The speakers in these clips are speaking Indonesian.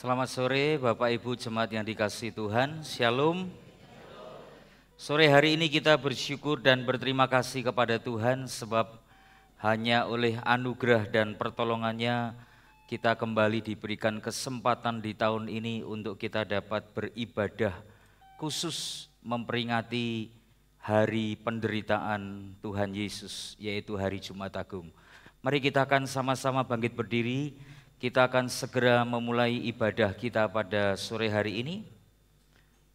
Selamat sore Bapak Ibu Jemaat yang dikasihi Tuhan, Shalom. Sore hari ini kita bersyukur dan berterima kasih kepada Tuhan sebab hanya oleh anugerah dan pertolongannya kita kembali diberikan kesempatan di tahun ini untuk kita dapat beribadah khusus memperingati hari penderitaan Tuhan Yesus, yaitu hari Jumat Agung. Mari kita akan sama-sama bangkit berdiri. Kita akan segera memulai ibadah kita pada sore hari ini.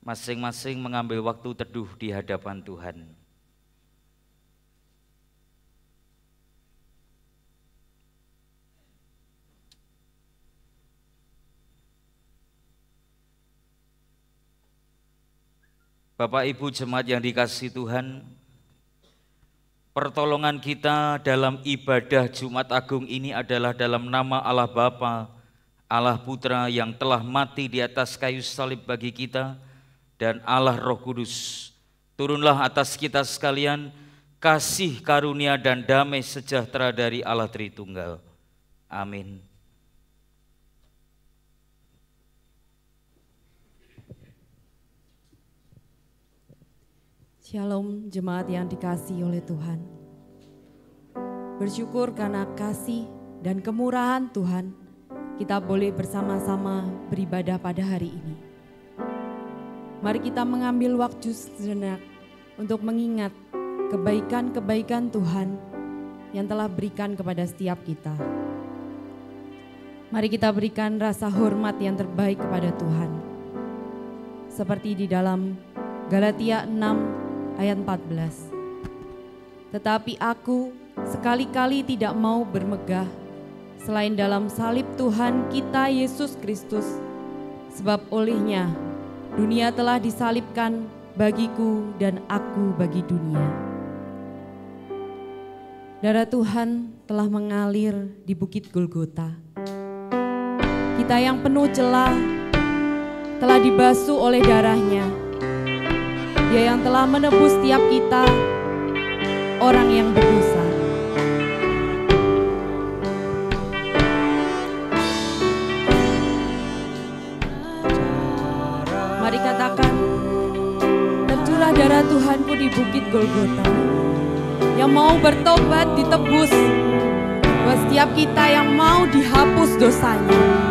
Masing-masing mengambil waktu teduh di hadapan Tuhan. Bapak Ibu Jemaat yang dikasihi Tuhan, pertolongan kita dalam ibadah Jumat Agung ini adalah dalam nama Allah Bapa, Allah Putra yang telah mati di atas kayu salib bagi kita, dan Allah Roh Kudus. Turunlah atas kita sekalian kasih karunia dan damai sejahtera dari Allah Tritunggal. Amin. Shalom jemaat yang dikasihi oleh Tuhan. Bersyukur karena kasih dan kemurahan Tuhan, kita boleh bersama-sama beribadah pada hari ini. Mari kita mengambil waktu sejenak untuk mengingat kebaikan-kebaikan Tuhan yang telah berikan kepada setiap kita. Mari kita berikan rasa hormat yang terbaik kepada Tuhan. Seperti di dalam Galatia 6 ayat 14. Tetapi aku sekali-kali tidak mau bermegah selain dalam salib Tuhan kita Yesus Kristus, sebab olehnya dunia telah disalibkan bagiku dan aku bagi dunia. Darah Tuhan telah mengalir di bukit Golgota. Kita yang penuh celah telah dibasuh oleh darahnya. Dia yang telah menebus setiap kita, orang yang berdosa. Mari katakan, tercurah darah Tuhanku di bukit Golgota. Yang mau bertobat ditebus, buat setiap kita yang mau dihapus dosanya.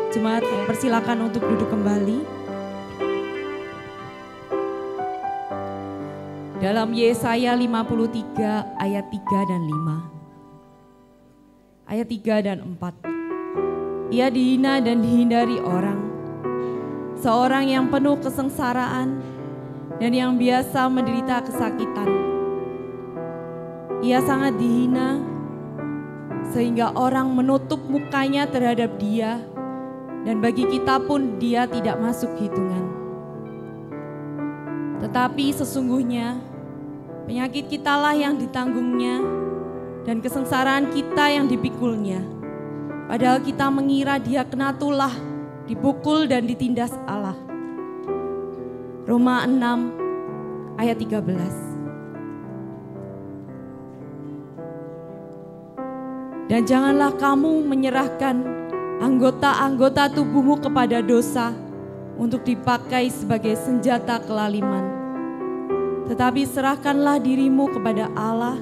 Jemaat, persilakan untuk duduk kembali. Dalam Yesaya 53 ayat 3 dan 5. Ayat 3 dan 4. Ia dihina dan dihindari orang, seorang yang penuh kesengsaraan dan yang biasa menderita kesakitan. Ia sangat dihina sehingga orang menutup mukanya terhadap dia, dan bagi kita pun dia tidak masuk hitungan. Tetapi sesungguhnya penyakit kitalah yang ditanggungnya dan kesengsaraan kita yang dipikulnya. Padahal kita mengira dia kena tulah, dipukul dan ditindas Allah. Roma 6 ayat 13. Dan janganlah kamu menyerahkan anggota-anggota tubuhmu kepada dosa untuk dipakai sebagai senjata kelaliman. Tetapi serahkanlah dirimu kepada Allah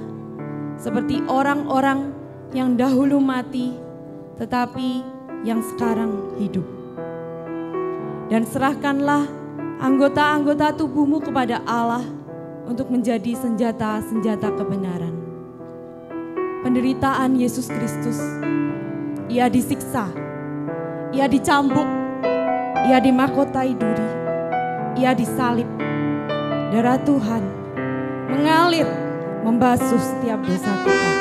seperti orang-orang yang dahulu mati, tetapi yang sekarang hidup. Dan serahkanlah anggota-anggota tubuhmu kepada Allah untuk menjadi senjata-senjata kebenaran. Penderitaan Yesus Kristus, Ia disiksa, Ia dicambuk, Ia dimahkotai duri, Ia disalib. Darah Tuhan mengalir membasuh setiap dosa kita.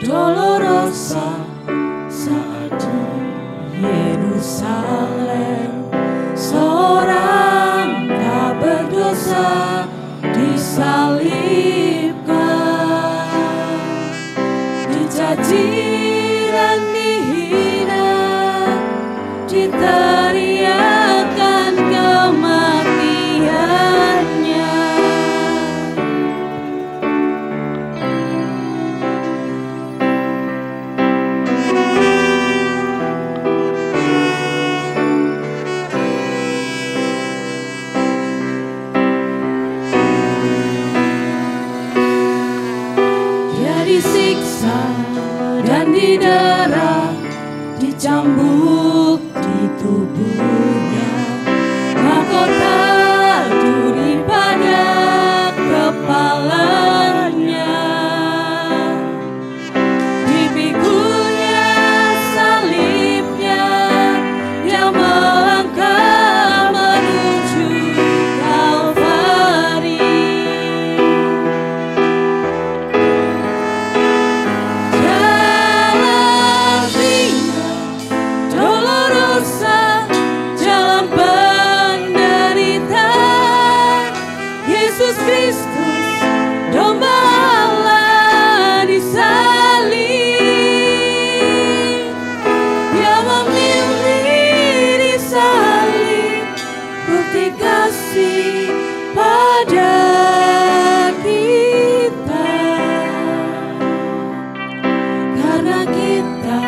Dolorosa saat di Yerusalem, seorang tak berdosa disalibkan, dicaci dan dihina, diteriakkan kematiannya. Disiksa dan didera, dicambuk di tubuhnya, mahkota duri pada kepalanya, dipikulnya salibnya, dia melangkah menuju Kalvari. Yesus Kristus, domba Allah disalib. Dia memilih disalib, bukti kasih pada kita. Karena kita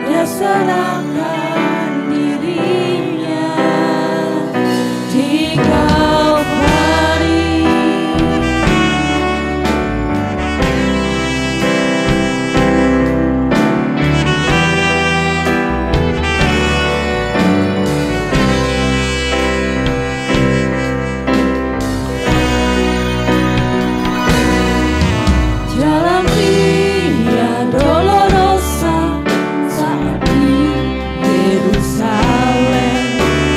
dia serahkan dirinya di Kalvari. Dalam Via Dolorosa saat di Yerusalem,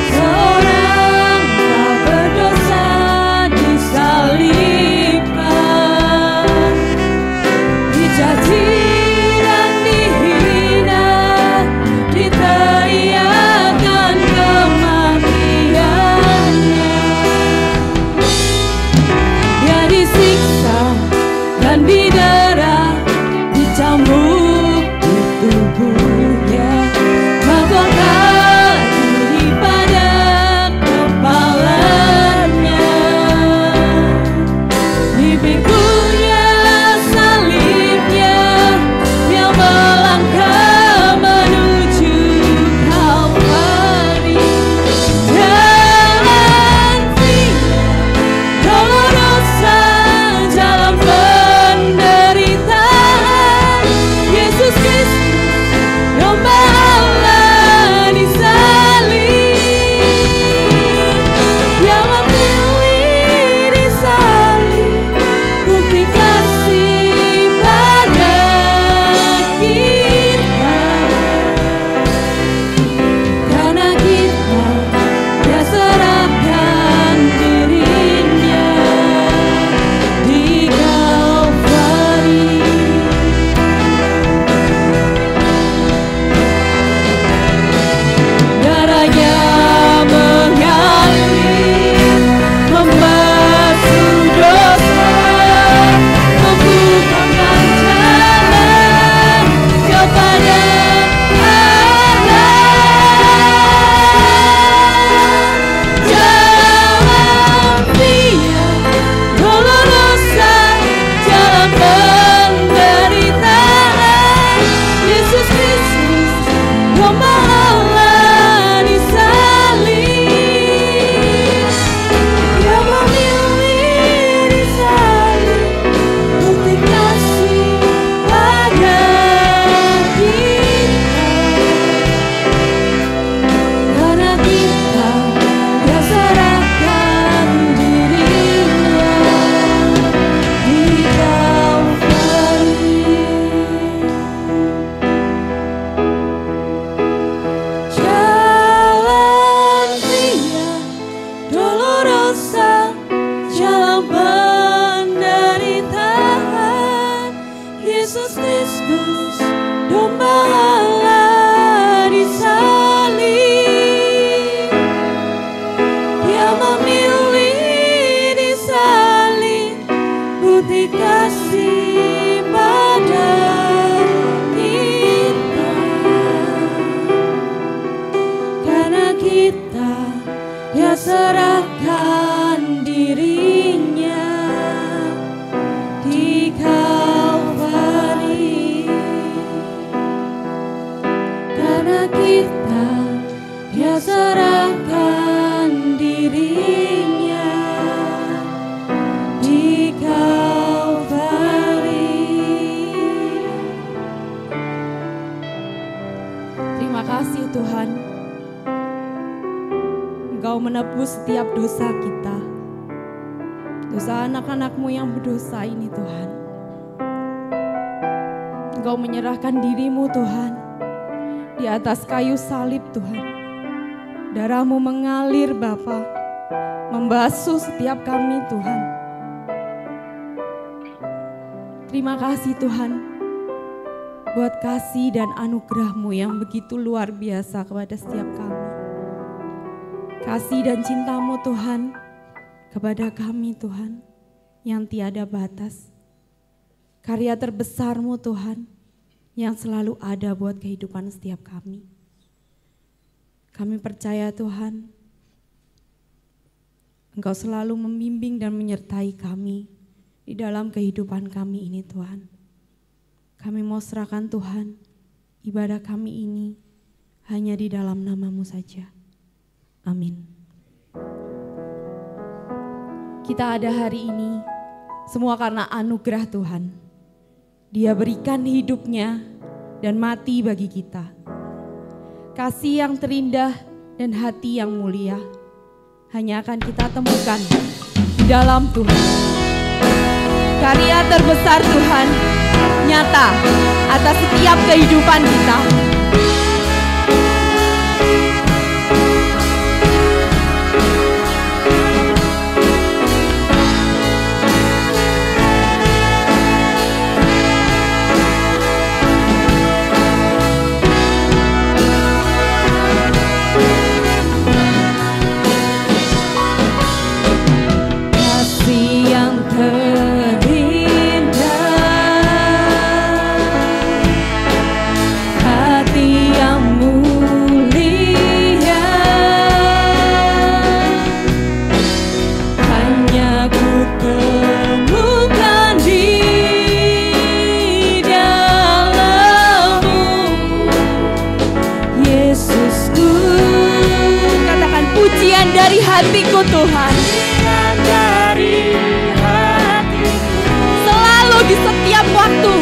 seorang tak berdosa disalibkan, dicaci dan dihina, diteriakkan kematiannya. Dia disiksa dan didera, dicambuk di tubuhnya, mahkota duri pada kepalanya, menebus setiap dosa kita. Dosa anak-anak-Mu yang berdosa ini Tuhan. Engkau menyerahkan diri-Mu Tuhan di atas kayu salib Tuhan. Darah-Mu mengalir Bapa, membasuh setiap kami Tuhan. Terima kasih Tuhan buat kasih dan anugerah-Mu yang begitu luar biasa kepada setiap kami. Kasih dan cinta-Mu Tuhan kepada kami Tuhan yang tiada batas. Karya terbesar-Mu Tuhan yang selalu ada buat kehidupan setiap kami. Kami percaya Tuhan, Engkau selalu membimbing dan menyertai kami di dalam kehidupan kami ini Tuhan. Kami mau serahkan Tuhan, ibadah kami ini hanya di dalam nama-Mu saja. Amin. Kita ada hari ini semua karena anugerah Tuhan. Dia berikan hidupnya dan mati bagi kita. Kasih yang terindah dan hati yang mulia hanya akan kita temukan di dalam Tuhan. Karya terbesar Tuhan nyata atas setiap kehidupan kita. Hatiku Tuhan, dari hatiku, selalu di setiap waktu,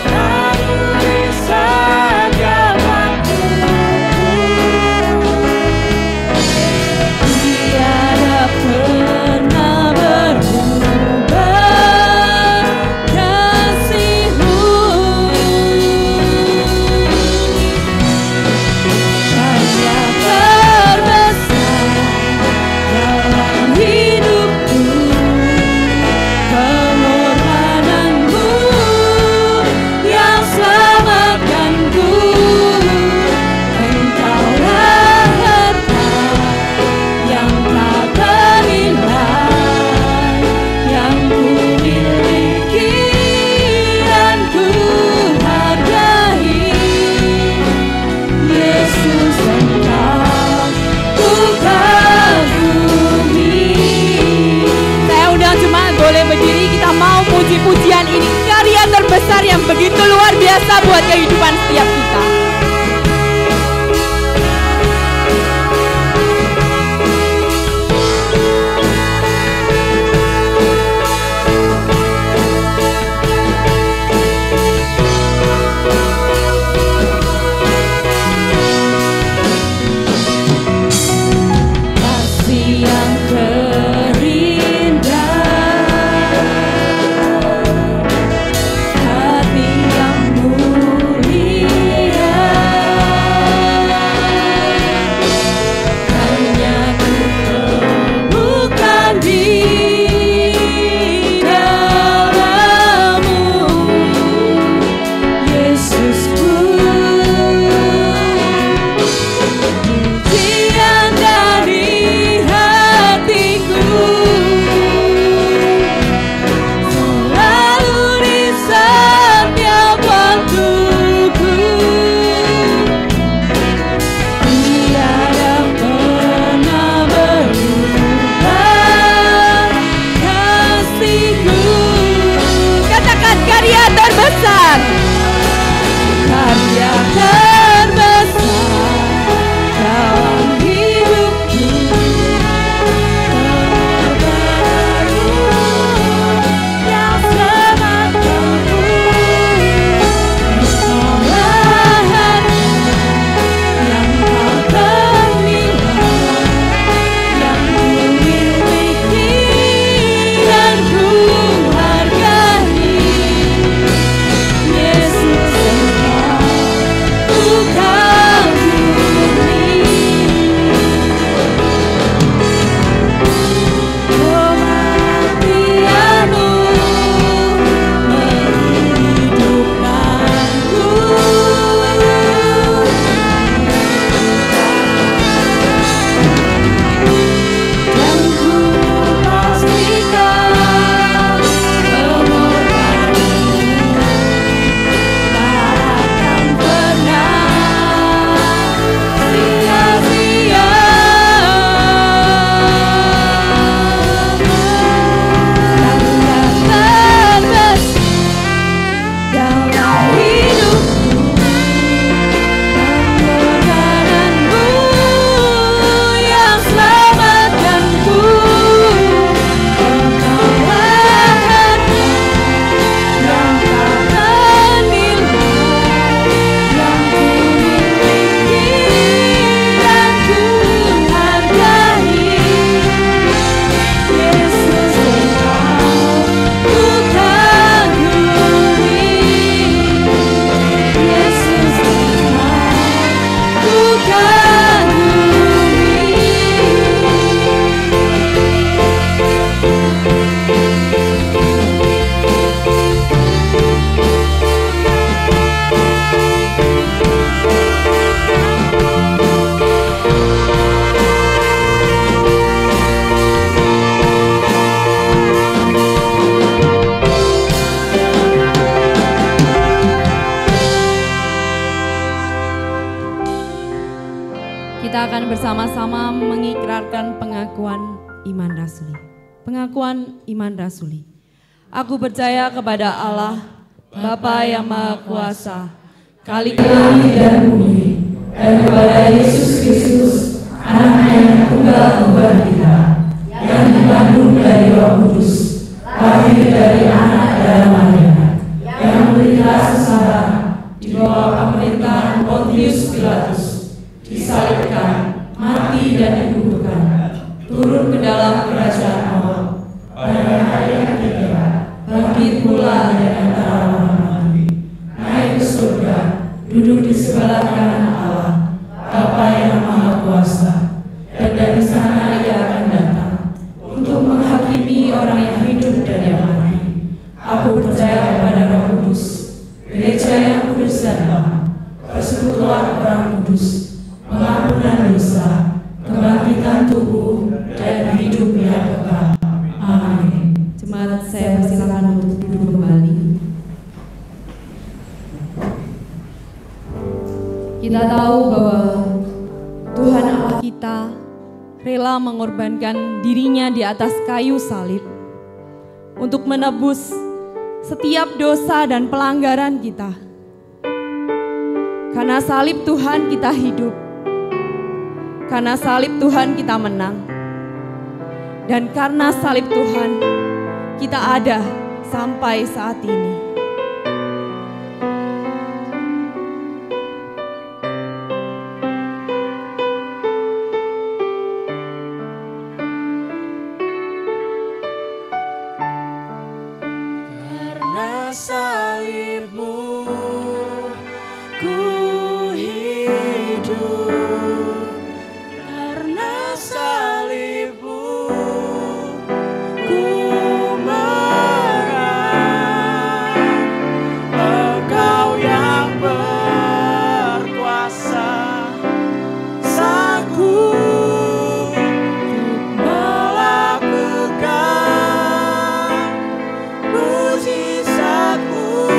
selalu di setiap waktu. Tiada pernah berubah kasih-Mu, hanya terbesar dalam hidupku, pengorbanan-Mu yang selamatkanku. Engkaulah harta yang tak ternilai, yang ku miliki dan ku hargai. Yesus, Engkau ku kagumi. Saya undang jemaat boleh berdiri, kita mau puji pujian ini, karya terbesar yang begitu luar biasa buat kehidupan setiap kita. Kasih yang terindah, hati yang mulia, bersama-sama mengikrarkan pengakuan iman rasuli. Pengakuan iman rasuli. Aku percaya kepada Allah, Bapa yang Maha Kuasa, Khalik-Khalik dan bumi, dan kepada Yesus Kristus, Anaknya yang tunggal Tuhan kita, yang dikandung dari Roh Kudus, lahir dari anak dan Maria, yang menderita sengsara di bawah pemerintahan Pontius Pilatus, disalibkan, mati dan dikuburkan, turun ke dalam kerajaan Allah, pada hari yang ketiga, bangkit pula dari antara orang mati, naik ke surga, duduk di sebelah kanan Allah, Bapa yang Maha Kuasa, dan dari sana Ia akan datang untuk menghakimi orang yang hidup dan yang mati. Aku percaya kepada Roh Kudus, gereja yang kudus dan damai, persekutuan orang kudus, pengampunan dosa, kebangkitan tubuh, dan hidup yang kekal. Amin. Jemaat, saya persilakan untuk duduk kembali. Kita tahu bahwa Tuhan Allah kita rela mengorbankan dirinya di atas kayu salib untuk menebus setiap dosa dan pelanggaran kita. Karena salib Tuhan kita hidup. Karena salib Tuhan kita menang. Dan karena salib Tuhan kita ada sampai saat ini. Karena salibmu ku hidup, karena salibmu ku menang. Engkau yang berkuasa, sanggup melakukan mujizat-Mu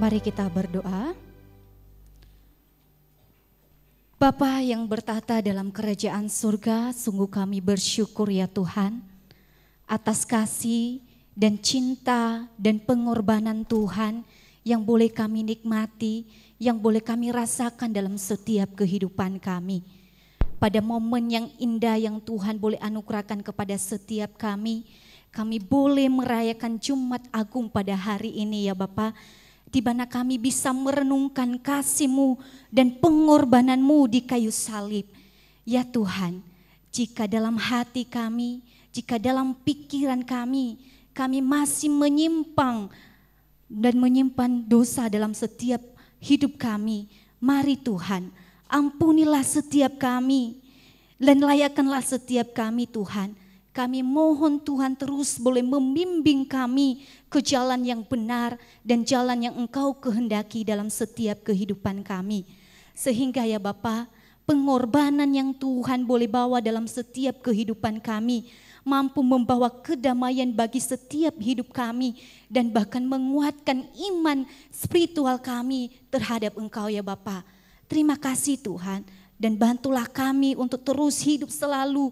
Mari kita berdoa. Bapa yang bertata dalam kerajaan surga, sungguh kami bersyukur ya Tuhan atas kasih dan cinta dan pengorbanan Tuhan yang boleh kami nikmati, yang boleh kami rasakan dalam setiap kehidupan kami. Pada momen yang indah yang Tuhan boleh anugerahkan kepada setiap kami boleh merayakan Jumat Agung pada hari ini ya Bapa, di mana kami bisa merenungkan kasih-Mu dan pengorbanan-Mu di kayu salib. Ya Tuhan, jika dalam hati kami, jika dalam pikiran kami masih menyimpang dan menyimpan dosa dalam setiap hidup kami, mari Tuhan, ampunilah setiap kami dan layakkanlah setiap kami Tuhan. Kami mohon Tuhan terus boleh membimbing kami ke jalan yang benar dan jalan yang Engkau kehendaki dalam setiap kehidupan kami. Sehingga ya Bapa, pengorbanan yang Tuhan boleh bawa dalam setiap kehidupan kami mampu membawa kedamaian bagi setiap hidup kami dan bahkan menguatkan iman spiritual kami terhadap Engkau ya Bapa. Terima kasih Tuhan, dan bantulah kami untuk terus hidup selalu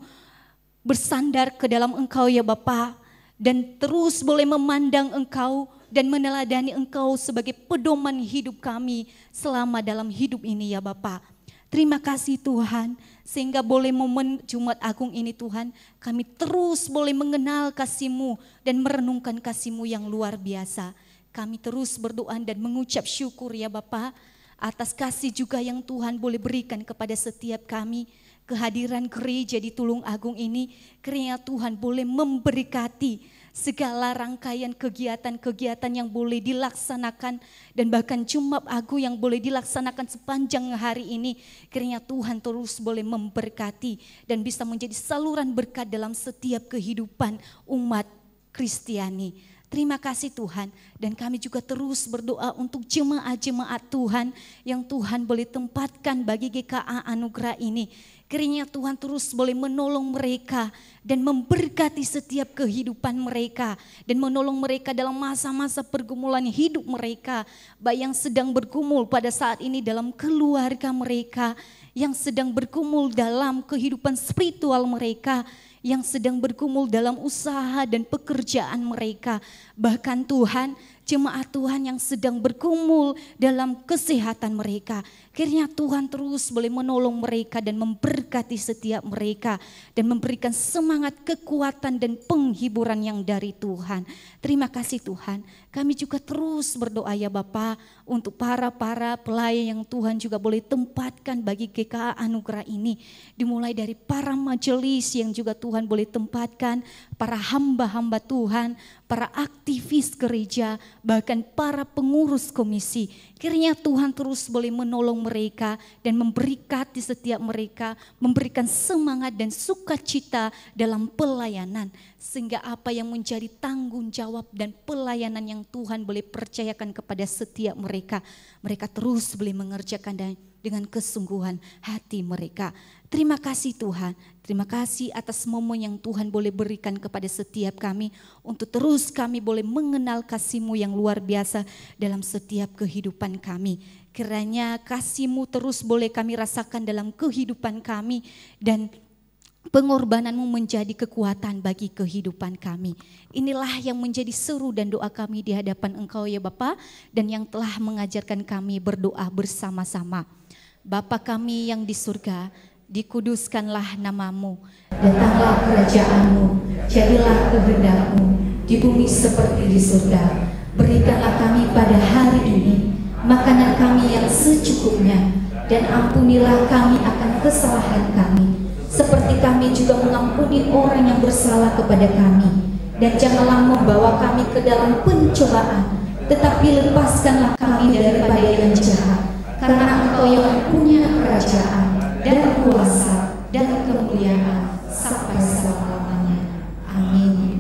bersandar ke dalam Engkau ya Bapa, dan terus boleh memandang Engkau dan meneladani Engkau sebagai pedoman hidup kami selama dalam hidup ini ya Bapa. Terima kasih Tuhan, sehingga boleh momen Jumat Agung ini Tuhan, kami terus boleh mengenal kasih-Mu dan merenungkan kasih-Mu yang luar biasa. Kami terus berdoa dan mengucap syukur ya Bapa, atas kasih juga yang Tuhan boleh berikan kepada setiap kami. Kehadiran gereja di Tulung Agung ini, kiranya Tuhan boleh memberkati segala rangkaian kegiatan-kegiatan yang boleh dilaksanakan dan bahkan Jumat Agung yang boleh dilaksanakan sepanjang hari ini. Kiranya Tuhan terus boleh memberkati dan bisa menjadi saluran berkat dalam setiap kehidupan umat Kristiani. Terima kasih Tuhan, dan kami juga terus berdoa untuk jemaat-jemaat Tuhan yang Tuhan boleh tempatkan bagi GKA Anugerah ini. Kiranya Tuhan terus boleh menolong mereka dan memberkati setiap kehidupan mereka dan menolong mereka dalam masa-masa pergumulan hidup mereka, baik yang sedang bergumul pada saat ini dalam keluarga mereka, yang sedang bergumul dalam kehidupan spiritual mereka, yang sedang bergumul dalam usaha dan pekerjaan mereka. Bahkan Tuhan, jemaat Tuhan yang sedang bergumul dalam kesehatan mereka, kiranya Tuhan terus boleh menolong mereka dan memberkati setiap mereka dan memberikan semangat, kekuatan dan penghiburan yang dari Tuhan. Terima kasih Tuhan. Kami juga terus berdoa ya Bapa untuk para pelayan yang Tuhan juga boleh tempatkan bagi GKA Anugerah ini, dimulai dari para majelis yang juga Tuhan boleh tempatkan, para hamba-hamba Tuhan, para aktivis gereja, bahkan para pengurus komisi. Kiranya Tuhan terus boleh menolong mereka dan memberkati setiap mereka, memberikan semangat dan sukacita dalam pelayanan. Sehingga apa yang menjadi tanggung jawab dan pelayanan yang Tuhan boleh percayakan kepada setiap mereka, mereka terus boleh mengerjakan dengan kesungguhan hati mereka. Terima kasih Tuhan, terima kasih atas momen yang Tuhan boleh berikan kepada setiap kami untuk terus kami boleh mengenal kasih-Mu yang luar biasa dalam setiap kehidupan kami. Kiranya kasih-Mu terus boleh kami rasakan dalam kehidupan kami dan pengorbanan-Mu menjadi kekuatan bagi kehidupan kami. Inilah yang menjadi seru dan doa kami di hadapan Engkau ya Bapa, dan yang telah mengajarkan kami berdoa bersama-sama. Bapa kami yang di surga, dikuduskanlah nama-Mu, datanglah kerajaan-Mu, jadilah kehendak-Mu di bumi seperti di surga. Berikanlah kami pada hari ini makanan kami yang secukupnya, dan ampunilah kami akan kesalahan kami, seperti kami juga mengampuni orang yang bersalah kepada kami. Dan janganlah membawa kami ke dalam pencobaan, tetapi lepaskanlah kami daripada yang jahat. Karena Engkau yang punya kerajaan dan kuasa dan kemuliaan sampai selama-lamanya. Amin.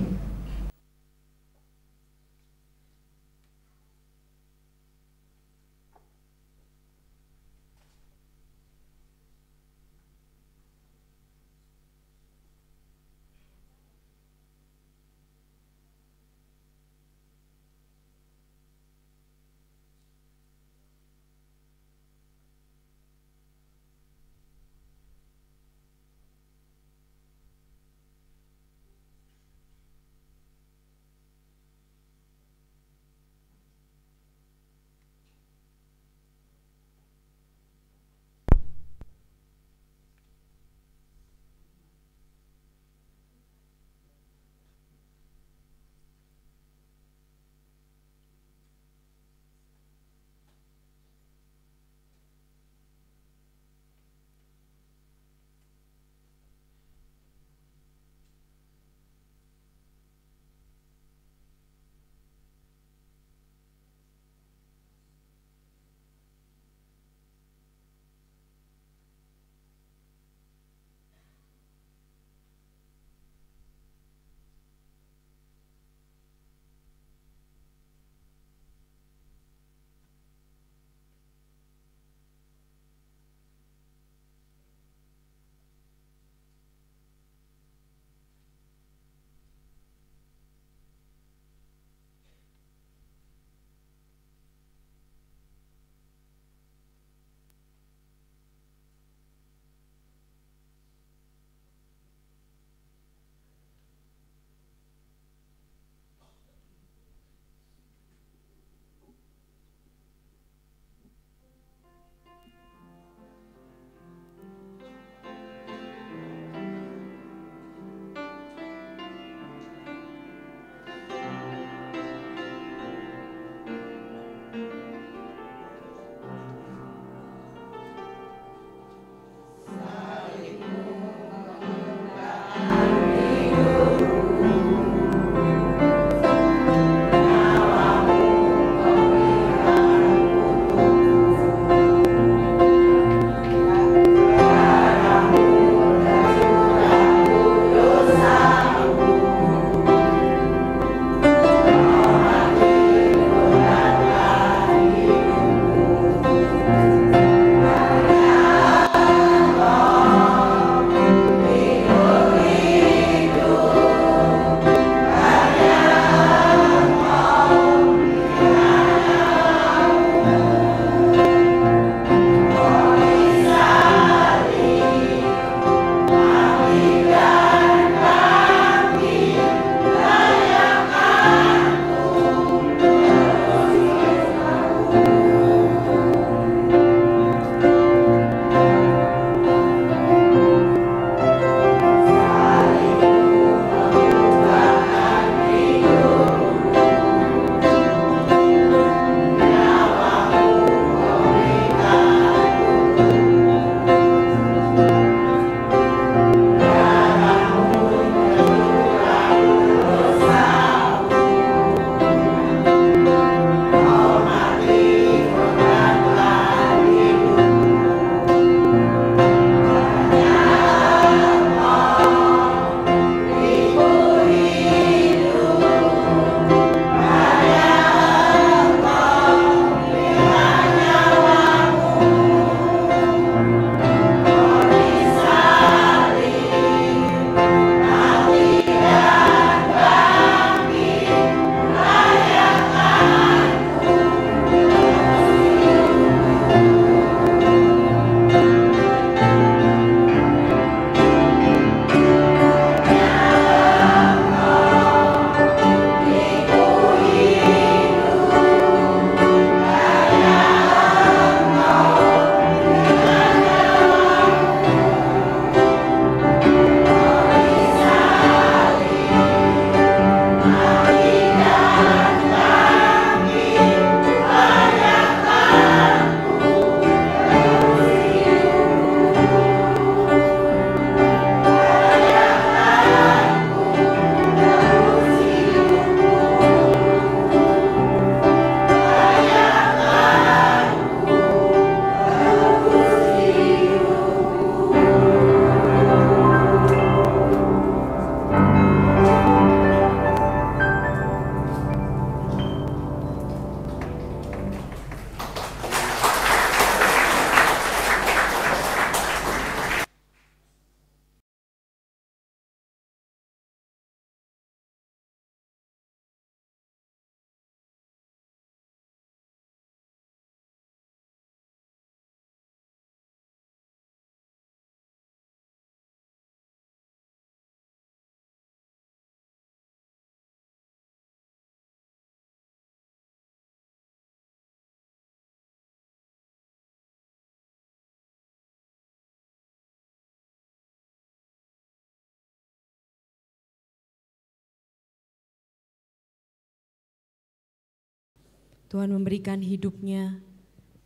Tuhan memberikan hidupnya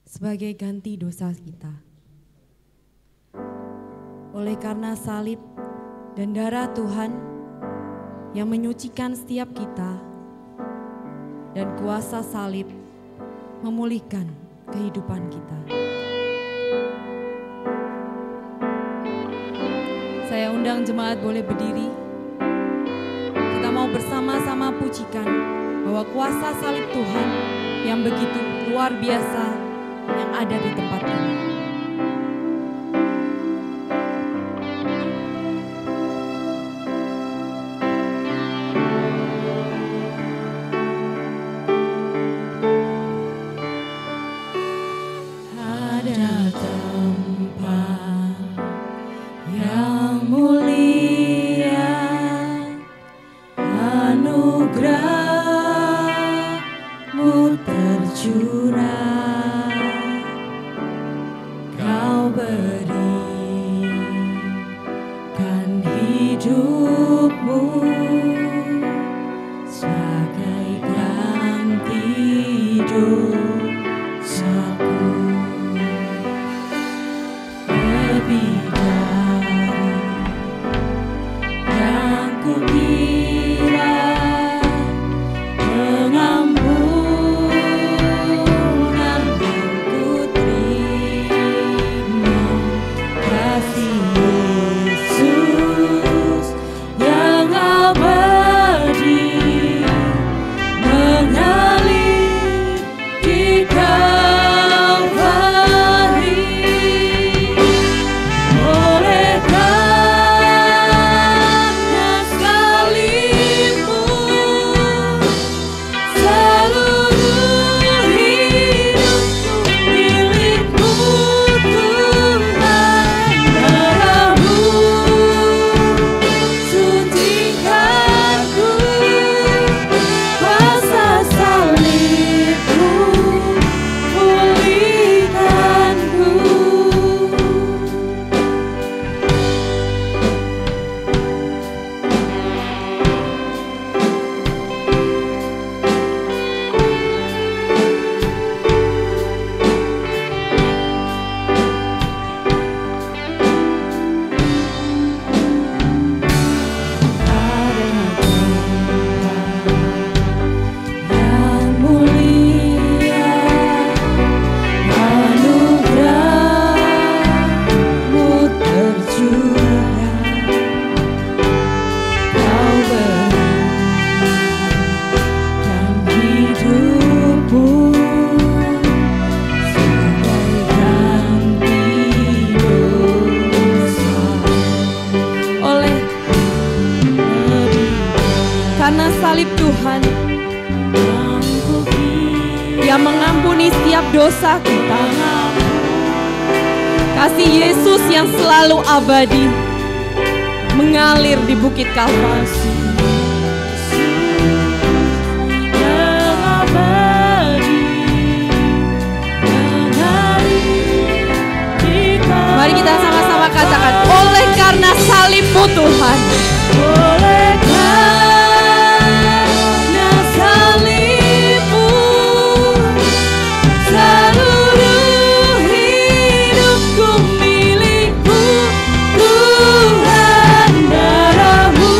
sebagai ganti dosa kita. Oleh karena salib dan darah Tuhan yang menyucikan setiap kita, dan kuasa salib memulihkan kehidupan kita. Saya undang jemaat boleh berdiri. Kita mau bersama-sama pujikan bahwa kuasa salib Tuhan yang begitu luar biasa yang ada di tempat ini. Dosa kita, kasih Yesus yang selalu abadi mengalir di Bukit Kalvari. Mari kita sama-sama katakan, oleh karena salib-Mu Tuhan, oleh karena salib-Mu, seluruh hidupku milik-Mu, Tuhan, darah-Mu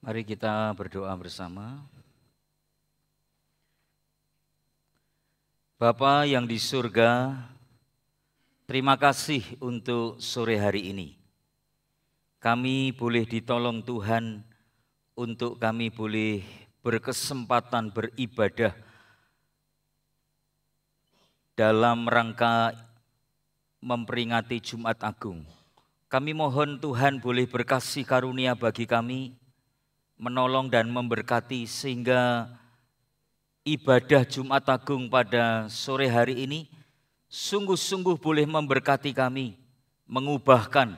Mari kita berdoa bersama. Bapa yang di surga, terima kasih untuk sore hari ini. Kami boleh ditolong Tuhan untuk kami boleh berkesempatan beribadah dalam rangka memperingati Jumat Agung. Kami mohon Tuhan boleh berkasih karunia bagi kami, menolong dan memberkati sehingga ibadah Jumat Agung pada sore hari ini sungguh-sungguh boleh memberkati kami, mengubahkan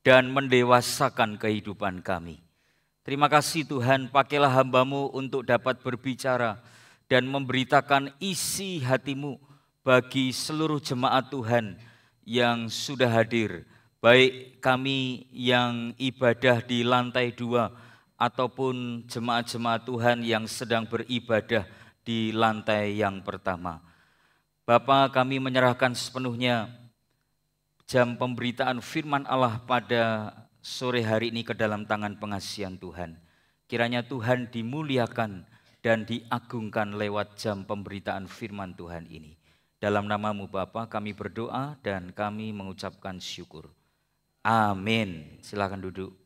dan mendewasakan kehidupan kami. Terima kasih Tuhan, pakailah hamba-Mu untuk dapat berbicara dan memberitakan isi hati-Mu bagi seluruh jemaat Tuhan yang sudah hadir, baik kami yang ibadah di lantai 2 ataupun jemaat-jemaat Tuhan yang sedang beribadah di lantai yang pertama. Bapa, kami menyerahkan sepenuhnya jam pemberitaan firman Allah pada sore hari ini ke dalam tangan pengasihan Tuhan. Kiranya Tuhan dimuliakan dan diagungkan lewat jam pemberitaan firman Tuhan ini. Dalam nama-Mu Bapa kami berdoa dan kami mengucapkan syukur. Amin. Silakan duduk.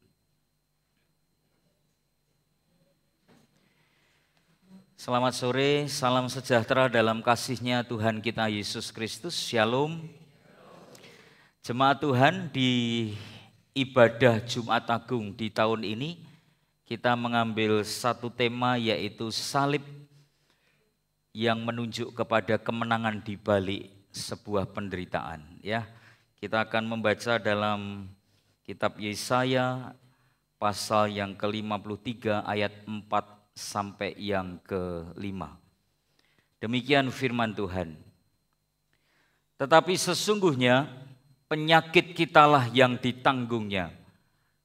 Selamat sore, salam sejahtera dalam kasih-Nya Tuhan kita Yesus Kristus. Shalom. Jemaat Tuhan, di ibadah Jumat Agung di tahun ini kita mengambil satu tema, yaitu salib yang menunjuk kepada kemenangan di balik sebuah penderitaan. Ya, kita akan membaca dalam kitab Yesaya pasal yang ke-53 ayat 4 sampai yang ke-5. Demikian firman Tuhan. Tetapi sesungguhnya penyakit kitalah yang ditanggungnya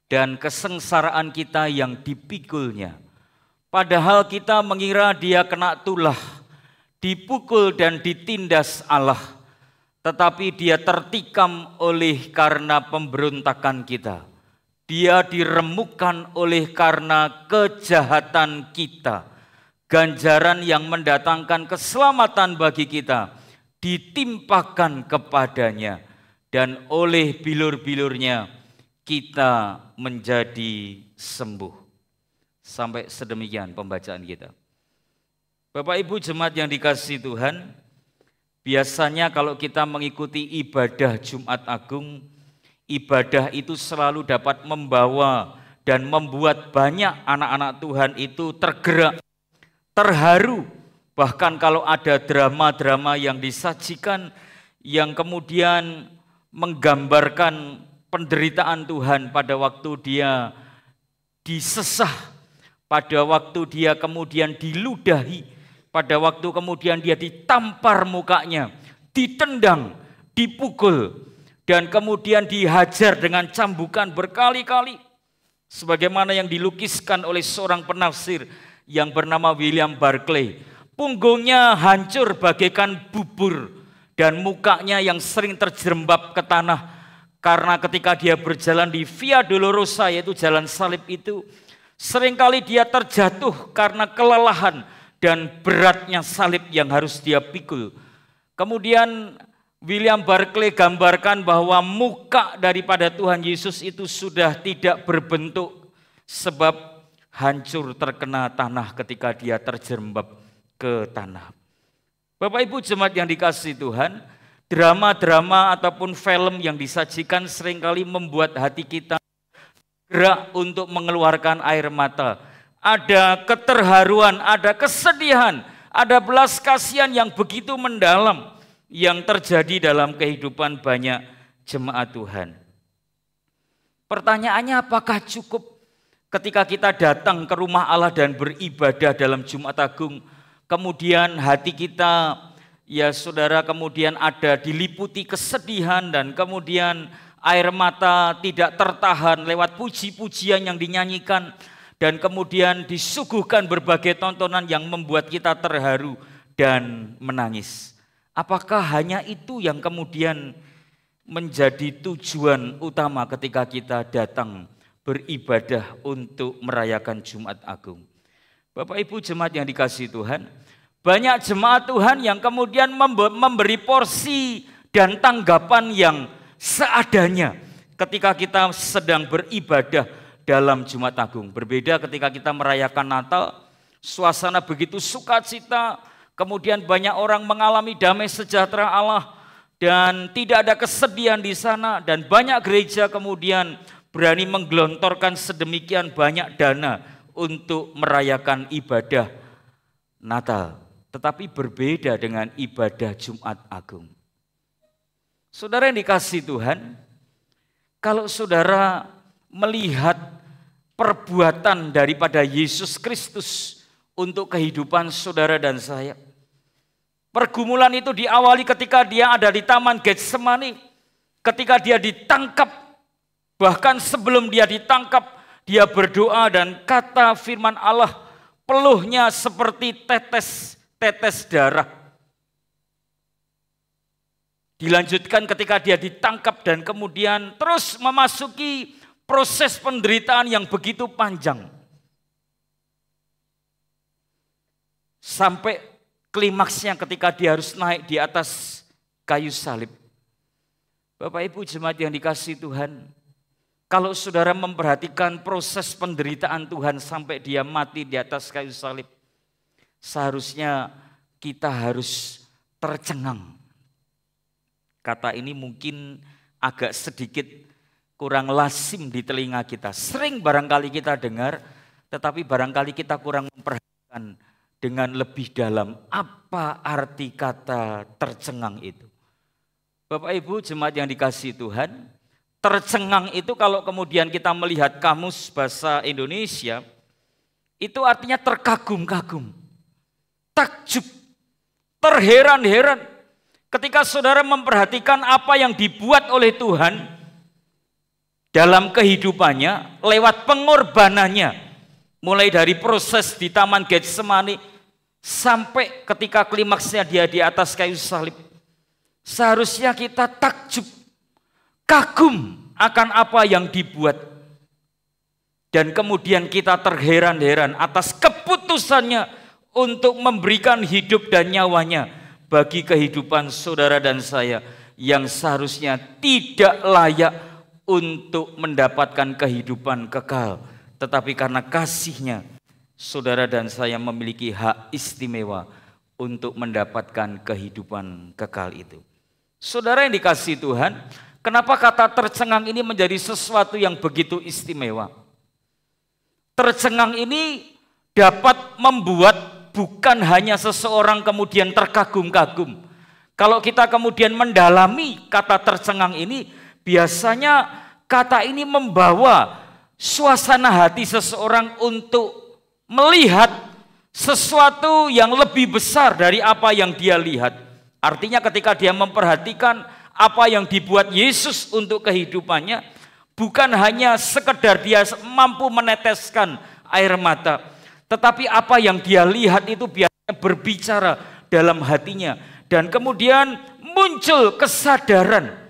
dan kesengsaraan kita yang dipikulnya. Padahal kita mengira dia kena tulah, dipukul dan ditindas Allah, tetapi dia tertikam oleh karena pemberontakan kita. Dia diremukkan oleh karena kejahatan kita. Ganjaran yang mendatangkan keselamatan bagi kita ditimpakan kepadanya, dan oleh bilur-bilurnya kita menjadi sembuh. Sampai sedemikian pembacaan kita. Bapak Ibu jemaat yang dikasihi Tuhan, biasanya kalau kita mengikuti ibadah Jumat Agung, ibadah itu selalu dapat membawa dan membuat banyak anak-anak Tuhan itu tergerak, terharu. Bahkan kalau ada drama-drama yang disajikan yang kemudian menggambarkan penderitaan Tuhan pada waktu dia disesah, pada waktu dia kemudian diludahi, pada waktu kemudian dia ditampar mukanya, ditendang, dipukul, dan kemudian dihajar dengan cambukan berkali-kali. Sebagaimana yang dilukiskan oleh seorang penafsir yang bernama William Barclay. Punggungnya hancur bagaikan bubur dan mukanya yang sering terjerembab ke tanah. Karena ketika dia berjalan di Via Dolorosa, yaitu jalan salib itu, seringkali dia terjatuh karena kelelahan dan beratnya salib yang harus dia pikul. Kemudian William Barclay gambarkan bahwa muka daripada Tuhan Yesus itu sudah tidak berbentuk sebab hancur terkena tanah ketika dia terjerembab ke tanah. Bapak Ibu jemaat yang dikasihi Tuhan, drama-drama ataupun film yang disajikan seringkali membuat hati kita gerak untuk mengeluarkan air mata. Ada keterharuan, ada kesedihan, ada belas kasihan yang begitu mendalam yang terjadi dalam kehidupan banyak jemaat Tuhan. Pertanyaannya, apakah cukup ketika kita datang ke rumah Allah dan beribadah dalam Jumat Agung, kemudian hati kita, ya saudara, kemudian ada diliputi kesedihan dan kemudian air mata tidak tertahan lewat puji-pujian yang dinyanyikan, dan kemudian disuguhkan berbagai tontonan yang membuat kita terharu dan menangis. Apakah hanya itu yang kemudian menjadi tujuan utama ketika kita datang beribadah untuk merayakan Jumat Agung. Bapak Ibu jemaat yang dikasihi Tuhan, banyak jemaat Tuhan yang kemudian memberi porsi dan tanggapan yang seadanya ketika kita sedang beribadah dalam Jumat Agung. Berbeda ketika kita merayakan Natal, suasana begitu sukacita, kemudian banyak orang mengalami damai sejahtera Allah dan tidak ada kesedihan di sana, dan banyak gereja kemudian berani menggelontorkan sedemikian banyak dana untuk merayakan ibadah Natal. Tetapi berbeda dengan ibadah Jumat Agung. Saudara yang dikasihi Tuhan, kalau saudara melihat perbuatan daripada Yesus Kristus untuk kehidupan saudara dan saya, pergumulan itu diawali ketika dia ada di Taman Getsemani, ketika dia ditangkap. Bahkan sebelum dia ditangkap, dia berdoa dan kata firman Allah, peluhnya seperti tetes darah. Dilanjutkan ketika dia ditangkap dan kemudian terus memasuki proses penderitaan yang begitu panjang. Sampai klimaksnya ketika dia harus naik di atas kayu salib. Bapak Ibu jemaat yang dikasihi Tuhan, kalau saudara memperhatikan proses penderitaan Tuhan sampai dia mati di atas kayu salib, seharusnya kita harus tercengang. Kata ini mungkin agak sedikit kurang lazim di telinga kita. Sering barangkali kita dengar, tetapi barangkali kita kurang memperhatikan dengan lebih dalam apa arti kata tercengang itu. Bapak Ibu jemaat yang dikasihi Tuhan, tercengang itu kalau kemudian kita melihat kamus bahasa Indonesia, itu artinya terkagum-kagum, takjub, terheran-heran. Ketika saudara memperhatikan apa yang dibuat oleh Tuhan dalam kehidupannya, lewat pengorbanannya, mulai dari proses di Taman Getsemani sampai ketika klimaksnya dia di atas kayu salib, seharusnya kita takjub, kagum akan apa yang dibuat. Dan kemudian kita terheran-heran atas keputusannya untuk memberikan hidup dan nyawanya bagi kehidupan saudara dan saya yang seharusnya tidak layak untuk mendapatkan kehidupan kekal. Tetapi karena kasihnya, saudara dan saya memiliki hak istimewa untuk mendapatkan kehidupan kekal itu. Saudara yang dikasihi Tuhan, kenapa kata tercengang ini menjadi sesuatu yang begitu istimewa? Tercengang ini dapat membuat bukan hanya seseorang kemudian terkagum-kagum. Kalau kita kemudian mendalami kata tercengang ini, biasanya kata ini membawa suasana hati seseorang untuk melihat sesuatu yang lebih besar dari apa yang dia lihat. Artinya ketika dia memperhatikan apa yang dibuat Yesus untuk kehidupannya, bukan hanya sekedar dia mampu meneteskan air mata, tetapi apa yang dia lihat itu biasanya berbicara dalam hatinya. Dan kemudian muncul kesadaran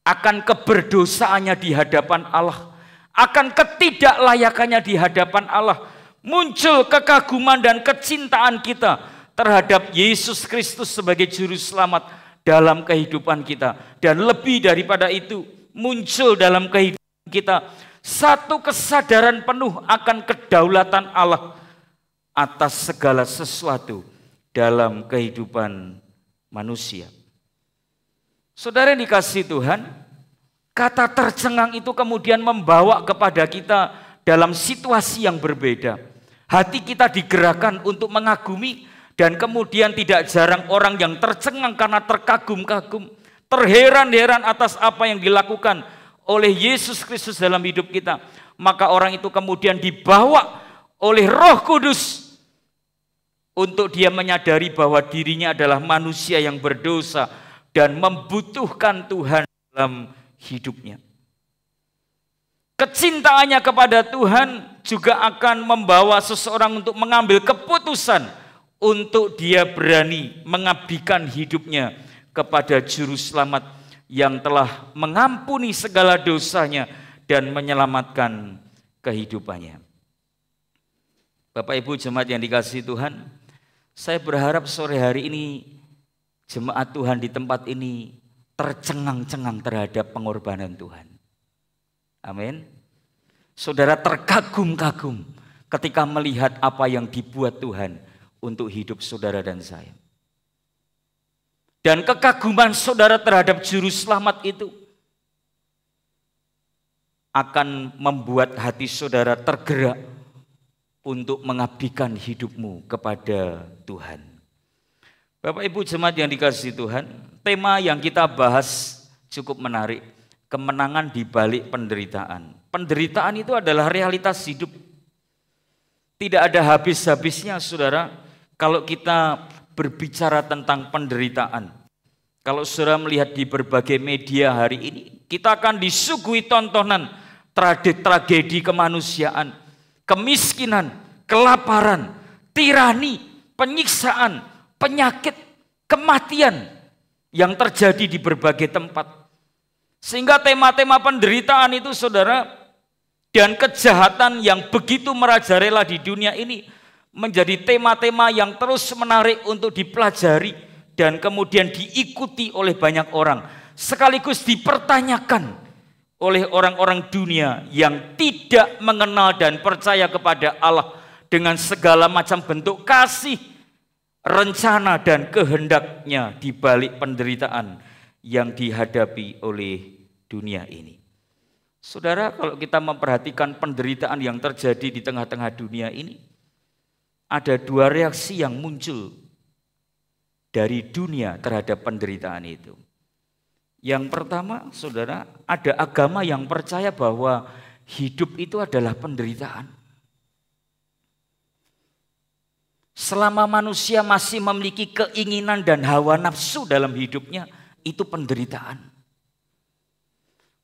akan keberdosaannya di hadapan Allah, akan ketidaklayakannya di hadapan Allah. Muncul kekaguman dan kecintaan kita terhadap Yesus Kristus sebagai Juru Selamat dalam kehidupan kita. Dan lebih daripada itu, muncul dalam kehidupan kita satu kesadaran penuh akan kedaulatan Allah atas segala sesuatu dalam kehidupan manusia. Saudara yang dikasihi Tuhan, kata tercengang itu kemudian membawa kepada kita dalam situasi yang berbeda. Hati kita digerakkan untuk mengagumi, dan kemudian tidak jarang orang yang tercengang karena terkagum-kagum, terheran-heran atas apa yang dilakukan oleh Yesus Kristus dalam hidup kita. Maka orang itu kemudian dibawa oleh Roh Kudus untuk dia menyadari bahwa dirinya adalah manusia yang berdosa dan membutuhkan Tuhan dalam hidupnya. Kecintaannya kepada Tuhan juga akan membawa seseorang untuk mengambil keputusan untuk dia berani mengabdikan hidupnya kepada Juru Selamat yang telah mengampuni segala dosanya dan menyelamatkan kehidupannya. Bapak Ibu jemaat yang dikasihi Tuhan, saya berharap sore hari ini jemaat Tuhan di tempat ini tercengang-cengang terhadap pengorbanan Tuhan. Amin. Saudara terkagum-kagum ketika melihat apa yang dibuat Tuhan untuk hidup saudara dan saya. Dan kekaguman saudara terhadap juru selamat itu akan membuat hati saudara tergerak untuk mengabdikan hidupmu kepada Tuhan. Bapak Ibu jemaat yang dikasihi Tuhan, tema yang kita bahas cukup menarik, kemenangan di balik penderitaan. Penderitaan itu adalah realitas hidup. Tidak ada habis-habisnya saudara kalau kita berbicara tentang penderitaan. Kalau saudara melihat di berbagai media hari ini, kita akan disuguhi tontonan tragedi kemanusiaan, kemiskinan, kelaparan, tirani, penyiksaan, penyakit, kematian yang terjadi di berbagai tempat. Sehingga tema-tema penderitaan itu saudara dan kejahatan yang begitu merajalela di dunia ini menjadi tema-tema yang terus menarik untuk dipelajari dan kemudian diikuti oleh banyak orang, sekaligus dipertanyakan oleh orang-orang dunia yang tidak mengenal dan percaya kepada Allah dengan segala macam bentuk kasih, rencana dan kehendaknya di balik penderitaan yang dihadapi oleh dunia ini. Saudara, kalau kita memperhatikan penderitaan yang terjadi di tengah-tengah dunia ini, ada dua reaksi yang muncul dari dunia terhadap penderitaan itu. Yang pertama, saudara, ada agama yang percaya bahwa hidup itu adalah penderitaan. Selama manusia masih memiliki keinginan dan hawa nafsu dalam hidupnya, itu penderitaan.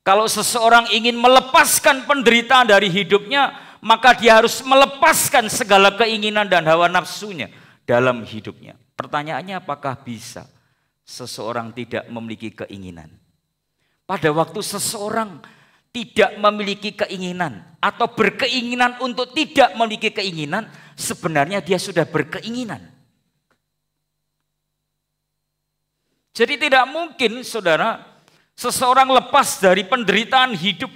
Kalau seseorang ingin melepaskan penderitaan dari hidupnya, maka dia harus melepaskan segala keinginan dan hawa nafsunya dalam hidupnya. Pertanyaannya, apakah bisa seseorang tidak memiliki keinginan? Pada waktu seseorang tidak memiliki keinginan atau berkeinginan untuk tidak memiliki keinginan, sebenarnya dia sudah berkeinginan. Jadi tidak mungkin saudara seseorang lepas dari penderitaan hidup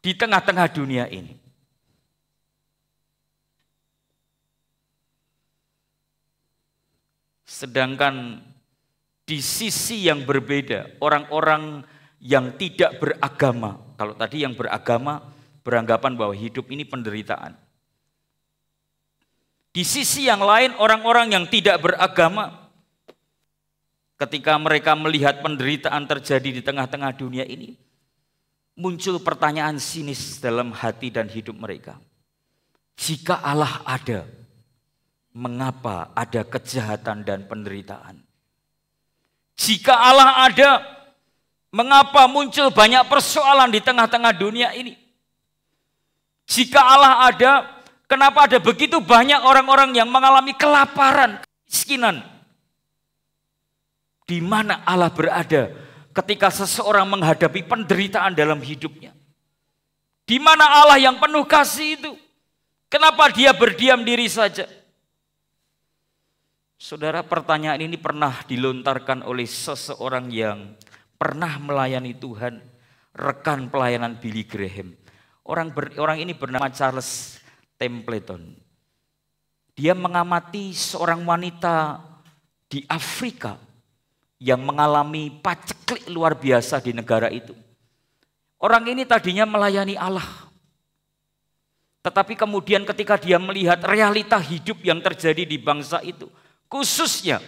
di tengah-tengah dunia ini. Sedangkan di sisi yang berbeda, orang-orang yang tidak beragama, kalau tadi yang beragama beranggapan bahwa hidup ini penderitaan. Di sisi yang lain, orang-orang yang tidak beragama, ketika mereka melihat penderitaan terjadi di tengah-tengah dunia ini, muncul pertanyaan sinis dalam hati dan hidup mereka. Jika Allah ada, mengapa ada kejahatan dan penderitaan? Jika Allah ada, mengapa muncul banyak persoalan di tengah-tengah dunia ini? Jika Allah ada, kenapa ada begitu banyak orang-orang yang mengalami kelaparan, kemiskinan? Di mana Allah berada ketika seseorang menghadapi penderitaan dalam hidupnya? Di mana Allah yang penuh kasih itu? Kenapa dia berdiam diri saja? Saudara, pertanyaan ini pernah dilontarkan oleh seseorang yang pernah melayani Tuhan, rekan pelayanan Billy Graham. Orang ini bernama Charles Templeton. Dia mengamati seorang wanita di Afrika yang mengalami paceklik luar biasa di negara itu. Orang ini tadinya melayani Allah. Tetapi kemudian ketika dia melihat realita hidup yang terjadi di bangsa itu, khususnya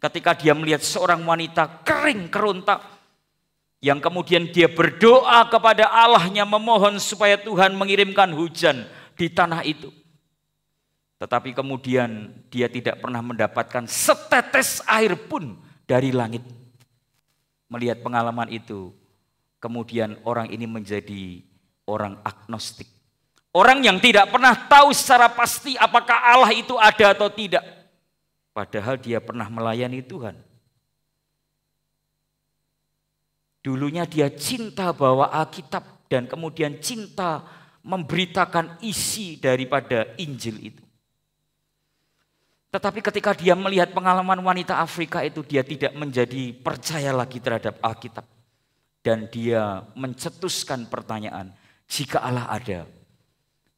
ketika dia melihat seorang wanita kering keronta yang kemudian dia berdoa kepada Allahnya memohon supaya Tuhan mengirimkan hujan di tanah itu. Tetapi kemudian dia tidak pernah mendapatkan setetes air pun dari langit. Melihat pengalaman itu, kemudian orang ini menjadi orang agnostik. Orang yang tidak pernah tahu secara pasti apakah Allah itu ada atau tidak. Padahal dia pernah melayani Tuhan. Dulunya dia cinta bahwa Alkitab dan kemudian cinta memberitakan isi daripada Injil itu. Tetapi ketika dia melihat pengalaman wanita Afrika itu, dia tidak menjadi percaya lagi terhadap Alkitab. Dan dia mencetuskan pertanyaan, jika Allah ada,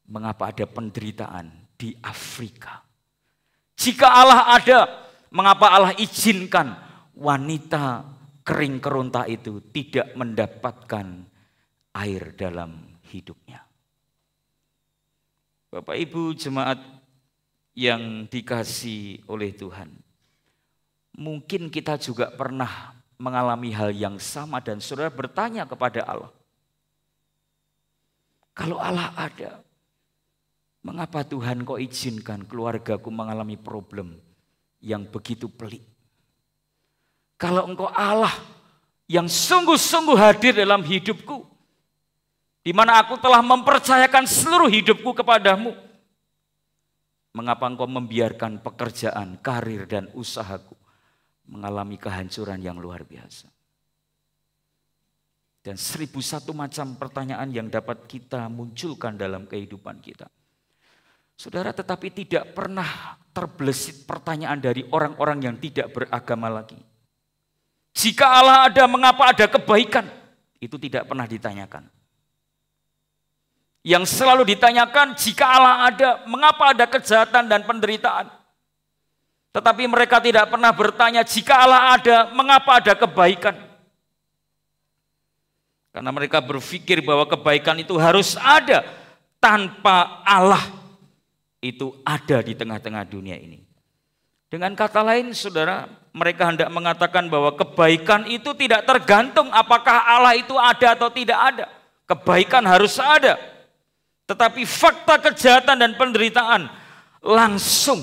mengapa ada penderitaan di Afrika? Jika Allah ada, mengapa Allah izinkan wanita kering keronta itu tidak mendapatkan air dalam hidupnya? Bapak Ibu jemaat yang dikasihi oleh Tuhan, mungkin kita juga pernah mengalami hal yang sama dan saudara bertanya kepada Allah, kalau Allah ada, mengapa Tuhan kok izinkan keluargaku mengalami problem yang begitu pelik? Kalau Engkau Allah yang sungguh-sungguh hadir dalam hidupku, di mana aku telah mempercayakan seluruh hidupku kepadamu, mengapa Engkau membiarkan pekerjaan, karir, dan usahaku mengalami kehancuran yang luar biasa? Dan 1001 macam pertanyaan yang dapat kita munculkan dalam kehidupan kita. Saudara, tetapi tidak pernah terbesit pertanyaan dari orang-orang yang tidak beragama lagi. Jika Allah ada, mengapa ada kebaikan? Itu tidak pernah ditanyakan. Yang selalu ditanyakan, jika Allah ada, mengapa ada kejahatan dan penderitaan? Tetapi mereka tidak pernah bertanya, jika Allah ada, mengapa ada kebaikan? Karena mereka berpikir bahwa kebaikan itu harus ada, tanpa Allah itu ada di tengah-tengah dunia ini. Dengan kata lain, saudara, mereka hendak mengatakan bahwa kebaikan itu tidak tergantung apakah Allah itu ada atau tidak ada. Kebaikan harus ada. Tetapi fakta kejahatan dan penderitaan langsung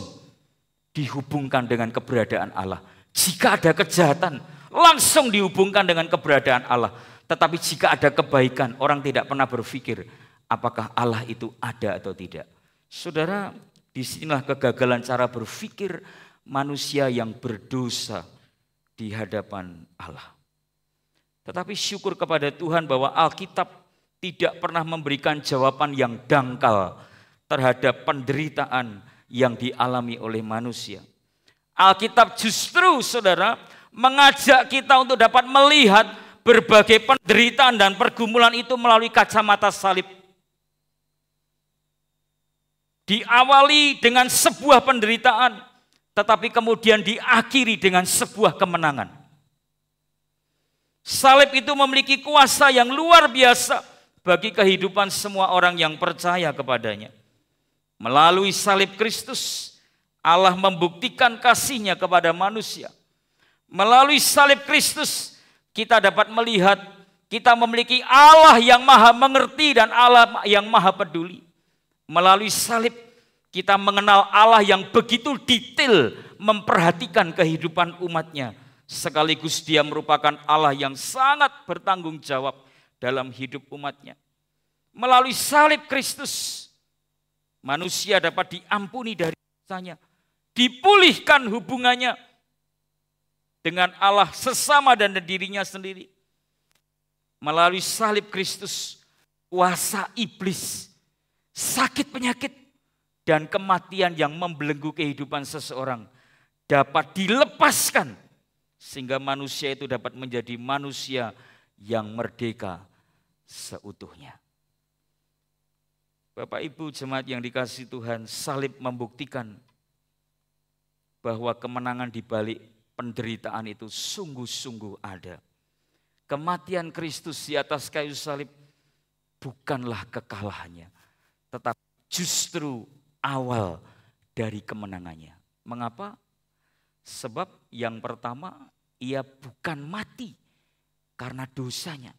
dihubungkan dengan keberadaan Allah. Jika ada kejahatan, langsung dihubungkan dengan keberadaan Allah. Tetapi jika ada kebaikan, orang tidak pernah berpikir apakah Allah itu ada atau tidak. Saudara, disinilah kegagalan cara berpikir manusia yang berdosa di hadapan Allah. Tetapi syukur kepada Tuhan bahwa Alkitab tidak pernah memberikan jawaban yang dangkal terhadap penderitaan yang dialami oleh manusia. Alkitab justru, saudara, mengajak kita untuk dapat melihat berbagai penderitaan dan pergumulan itu melalui kacamata salib. Diawali dengan sebuah penderitaan, tetapi kemudian diakhiri dengan sebuah kemenangan. Salib itu memiliki kuasa yang luar biasa bagi kehidupan semua orang yang percaya kepadanya. Melalui salib Kristus, Allah membuktikan kasih-Nya kepada manusia. Melalui salib Kristus, kita dapat melihat kita memiliki Allah yang maha mengerti dan Allah yang maha peduli. Melalui salib kita mengenal Allah yang begitu detail memperhatikan kehidupan umatnya. Sekaligus dia merupakan Allah yang sangat bertanggung jawab dalam hidup umatnya. Melalui salib Kristus, manusia dapat diampuni dari dosanya. Dipulihkan hubungannya dengan Allah sesama dan dirinya sendiri. Melalui salib Kristus, kuasa iblis, sakit penyakit, dan kematian yang membelenggu kehidupan seseorang dapat dilepaskan. Sehingga manusia itu dapat menjadi manusia yang merdeka seutuhnya. Bapak Ibu jemaat yang dikasihi Tuhan, salib membuktikan bahwa kemenangan di balik penderitaan itu sungguh-sungguh ada. Kematian Kristus di atas kayu salib bukanlah kekalahannya, tetapi justru awal dari kemenangannya. Mengapa? Sebab yang pertama, ia bukan mati karena dosanya,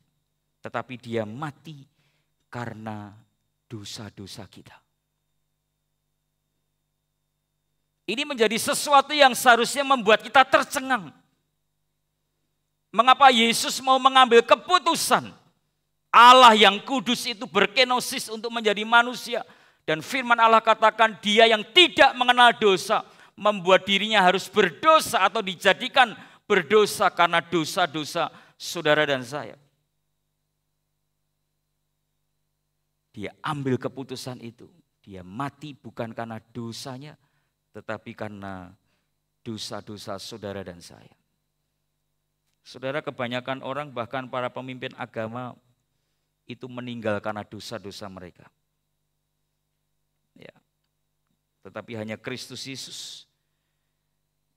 tetapi dia mati karena dosa-dosa kita. Ini menjadi sesuatu yang seharusnya membuat kita tercengang. Mengapa Yesus mau mengambil keputusan Allah yang kudus itu berkenosis untuk menjadi manusia. Dan firman Allah katakan dia yang tidak mengenal dosa membuat dirinya harus berdosa atau dijadikan berdosa karena dosa-dosa saudara dan saya. Dia ambil keputusan itu. Dia mati bukan karena dosanya, tetapi karena dosa-dosa saudara dan saya. Saudara, kebanyakan orang bahkan para pemimpin agama itu meninggal karena dosa-dosa mereka. Ya. Tetapi hanya Kristus Yesus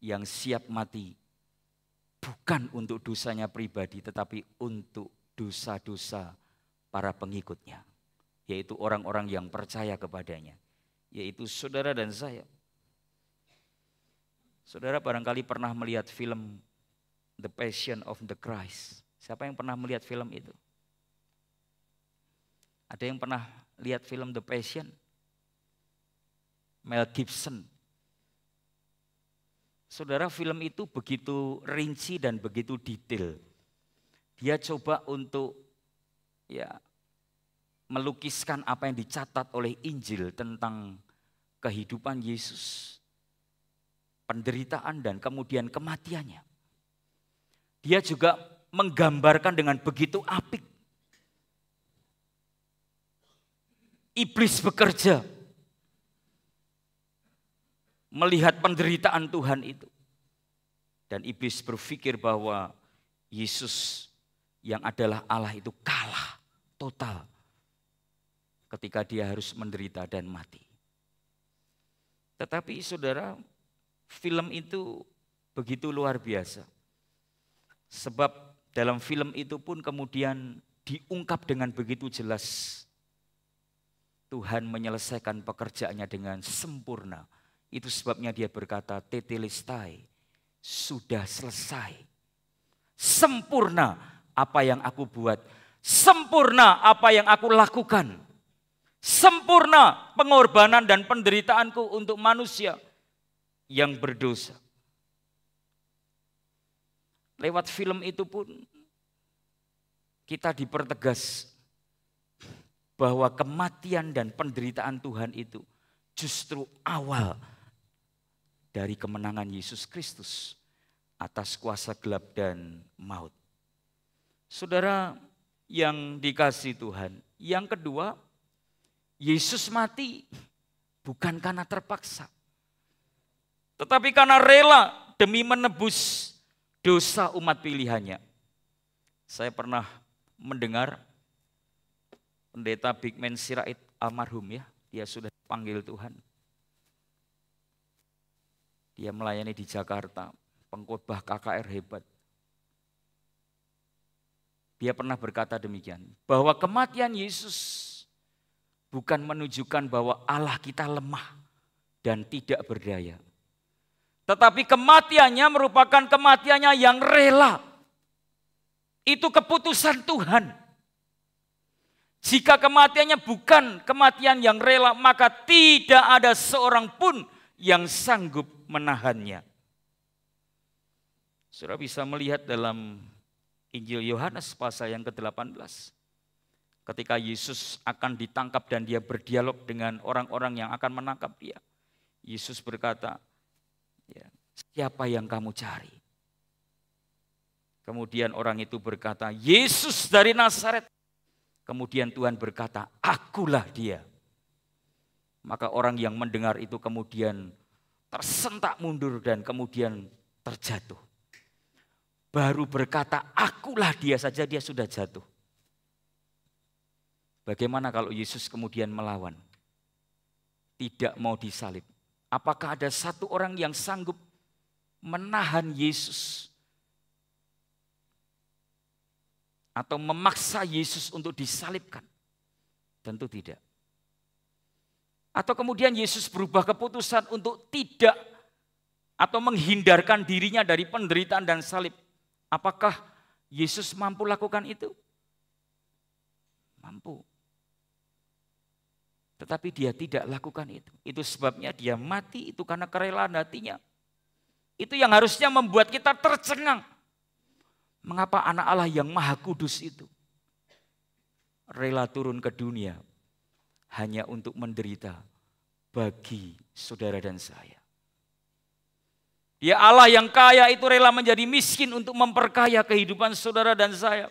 yang siap mati bukan untuk dosanya pribadi, tetapi untuk dosa-dosa para pengikutnya, yaitu orang-orang yang percaya kepadanya, yaitu saudara dan saya. Saudara barangkali pernah melihat film The Passion of the Christ. Siapa yang pernah melihat film itu? Ada yang pernah lihat film The Passion? Mel Gibson. Saudara, film itu begitu rinci dan begitu detail. Dia coba untuk melukiskan apa yang dicatat oleh Injil tentang kehidupan Yesus, penderitaan dan kemudian kematiannya. Dia juga menggambarkan dengan begitu apik iblis bekerja melihat penderitaan Tuhan itu. Dan iblis berpikir bahwa Yesus yang adalah Allah itu kalah total ketika dia harus menderita dan mati. Tetapi saudara, film itu begitu luar biasa. Sebab dalam film itu pun kemudian diungkap dengan begitu jelas. Tuhan menyelesaikan pekerjaannya dengan sempurna. Itu sebabnya dia berkata, tetelestai, sudah selesai. Sempurna apa yang aku buat. Sempurna apa yang aku lakukan. Sempurna pengorbanan dan penderitaanku untuk manusia yang berdosa. Lewat film itu pun kita dipertegas bahwa kematian dan penderitaan Tuhan itu justru awal dari kemenangan Yesus Kristus atas kuasa gelap dan maut. Saudara yang dikasihi Tuhan, yang kedua, Yesus mati bukan karena terpaksa, tetapi karena rela demi menebus dosa umat pilihannya. Saya pernah mendengar pendeta Bigman Sirait almarhum ya, dia sudah dipanggil Tuhan. Dia melayani di Jakarta, pengkhotbah KKR hebat. Dia pernah berkata demikian, bahwa kematian Yesus bukan menunjukkan bahwa Allah kita lemah dan tidak berdaya. Tetapi kematiannya merupakan kematiannya yang rela. Itu keputusan Tuhan. Jika kematiannya bukan kematian yang rela, maka tidak ada seorang pun yang sanggup menahannya. Saudara bisa melihat dalam Injil Yohanes pasal yang ke-18. Ketika Yesus akan ditangkap dan dia berdialog dengan orang-orang yang akan menangkap dia. Yesus berkata, siapa yang kamu cari? Kemudian orang itu berkata, Yesus dari Nazaret. Kemudian Tuhan berkata, akulah dia. Maka orang yang mendengar itu kemudian tersentak mundur dan kemudian terjatuh. Baru berkata, akulah dia saja dia sudah jatuh. Bagaimana kalau Yesus kemudian melawan? Tidak mau disalib. Apakah ada satu orang yang sanggup menahan Yesus? Atau memaksa Yesus untuk disalibkan? Tentu tidak. Atau kemudian Yesus berubah keputusan untuk tidak atau menghindarkan dirinya dari penderitaan dan salib. Apakah Yesus mampu lakukan itu? Mampu. Tetapi dia tidak lakukan itu. Itu sebabnya dia mati itu karena kerelaan hatinya. Itu yang harusnya membuat kita tercengang. Mengapa anak Allah yang maha kudus itu rela turun ke dunia hanya untuk menderita bagi saudara dan saya. Dia Allah yang kaya itu rela menjadi miskin untuk memperkaya kehidupan saudara dan saya.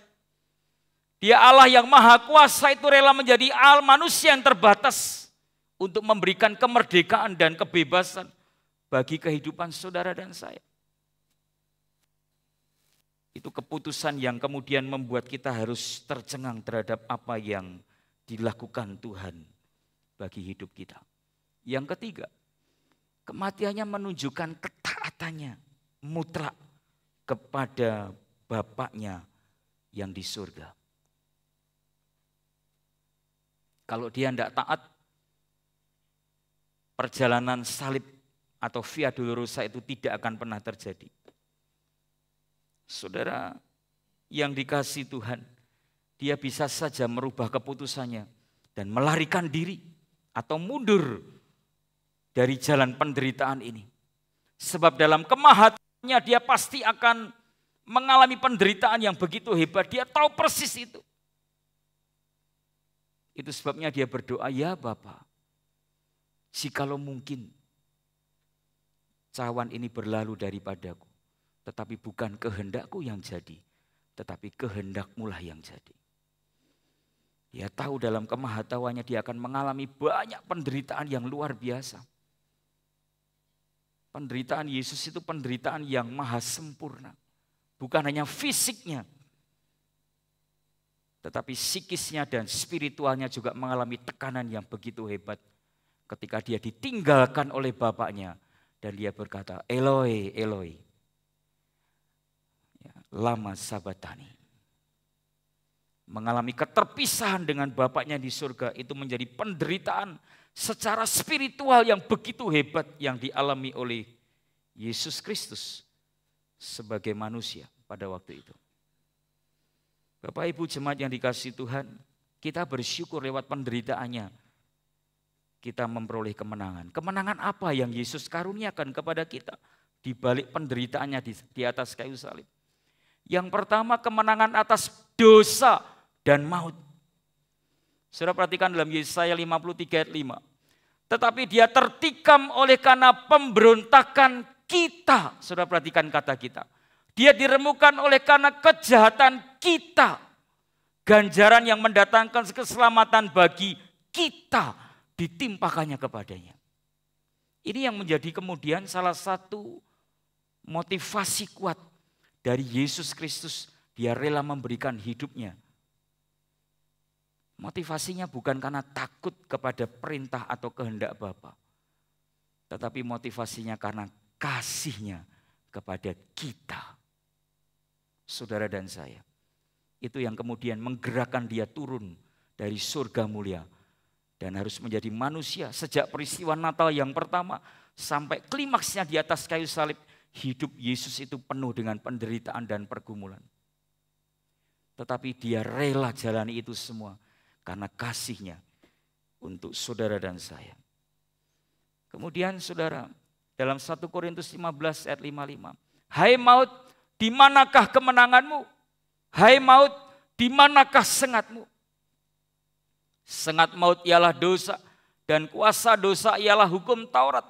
Dia Allah yang maha kuasa itu rela menjadi manusia yang terbatas untuk memberikan kemerdekaan dan kebebasan bagi kehidupan saudara dan saya. Itu keputusan yang kemudian membuat kita harus tercengang terhadap apa yang dilakukan Tuhan bagi hidup kita. Yang ketiga, kematiannya menunjukkan ketaatannya mutlak kepada Bapaknya yang di surga. Kalau dia tidak taat, perjalanan salib atau Via Dolorosa itu tidak akan pernah terjadi. Saudara yang dikasihi Tuhan, dia bisa saja merubah keputusannya dan melarikan diri atau mundur dari jalan penderitaan ini. Sebab dalam kemahatannya dia pasti akan mengalami penderitaan yang begitu hebat. Dia tahu persis itu. Itu sebabnya dia berdoa, ya Bapa, jikalau mungkin cawan ini berlalu daripadaku. Tetapi bukan kehendakku yang jadi, tetapi kehendak-Mu lah yang jadi. Dia tahu dalam kemahatauannya dia akan mengalami banyak penderitaan yang luar biasa. Penderitaan Yesus itu penderitaan yang maha sempurna. Bukan hanya fisiknya, tetapi psikisnya dan spiritualnya juga mengalami tekanan yang begitu hebat. Ketika dia ditinggalkan oleh Bapaknya dan dia berkata, Eloi, Eloi. Lama sabatani. Mengalami keterpisahan dengan Bapaknya di surga itu menjadi penderitaan secara spiritual yang begitu hebat yang dialami oleh Yesus Kristus sebagai manusia pada waktu itu. Bapak Ibu jemaat yang dikasihi Tuhan, kita bersyukur lewat penderitaannya kita memperoleh kemenangan. Kemenangan apa yang Yesus karuniakan kepada kita di balik penderitaannya di atas kayu salib? Yang pertama, kemenangan atas dosa dan maut. Saudara perhatikan dalam Yesaya 53 ayat 5. Tetapi dia tertikam oleh karena pemberontakan kita. Saudara perhatikan kata kita. Dia diremukkan oleh karena kejahatan kita. Ganjaran yang mendatangkan keselamatan bagi kita ditimpakannya kepadanya. Ini yang menjadi kemudian salah satu motivasi kuat dari Yesus Kristus. Dia rela memberikan hidupnya. Motivasinya bukan karena takut kepada perintah atau kehendak Bapa, tetapi motivasinya karena kasihnya kepada kita, saudara dan saya. Itu yang kemudian menggerakkan dia turun dari surga mulia dan harus menjadi manusia. Sejak peristiwa Natal yang pertama sampai klimaksnya di atas kayu salib, hidup Yesus itu penuh dengan penderitaan dan pergumulan. Tetapi dia rela jalani itu semua karena kasihnya untuk saudara dan saya. Kemudian saudara, dalam 1 Korintus 15 ayat 55. Hai maut, di manakah kemenanganmu? Hai maut, di manakah sengatmu? Sengat maut ialah dosa dan kuasa dosa ialah hukum Taurat.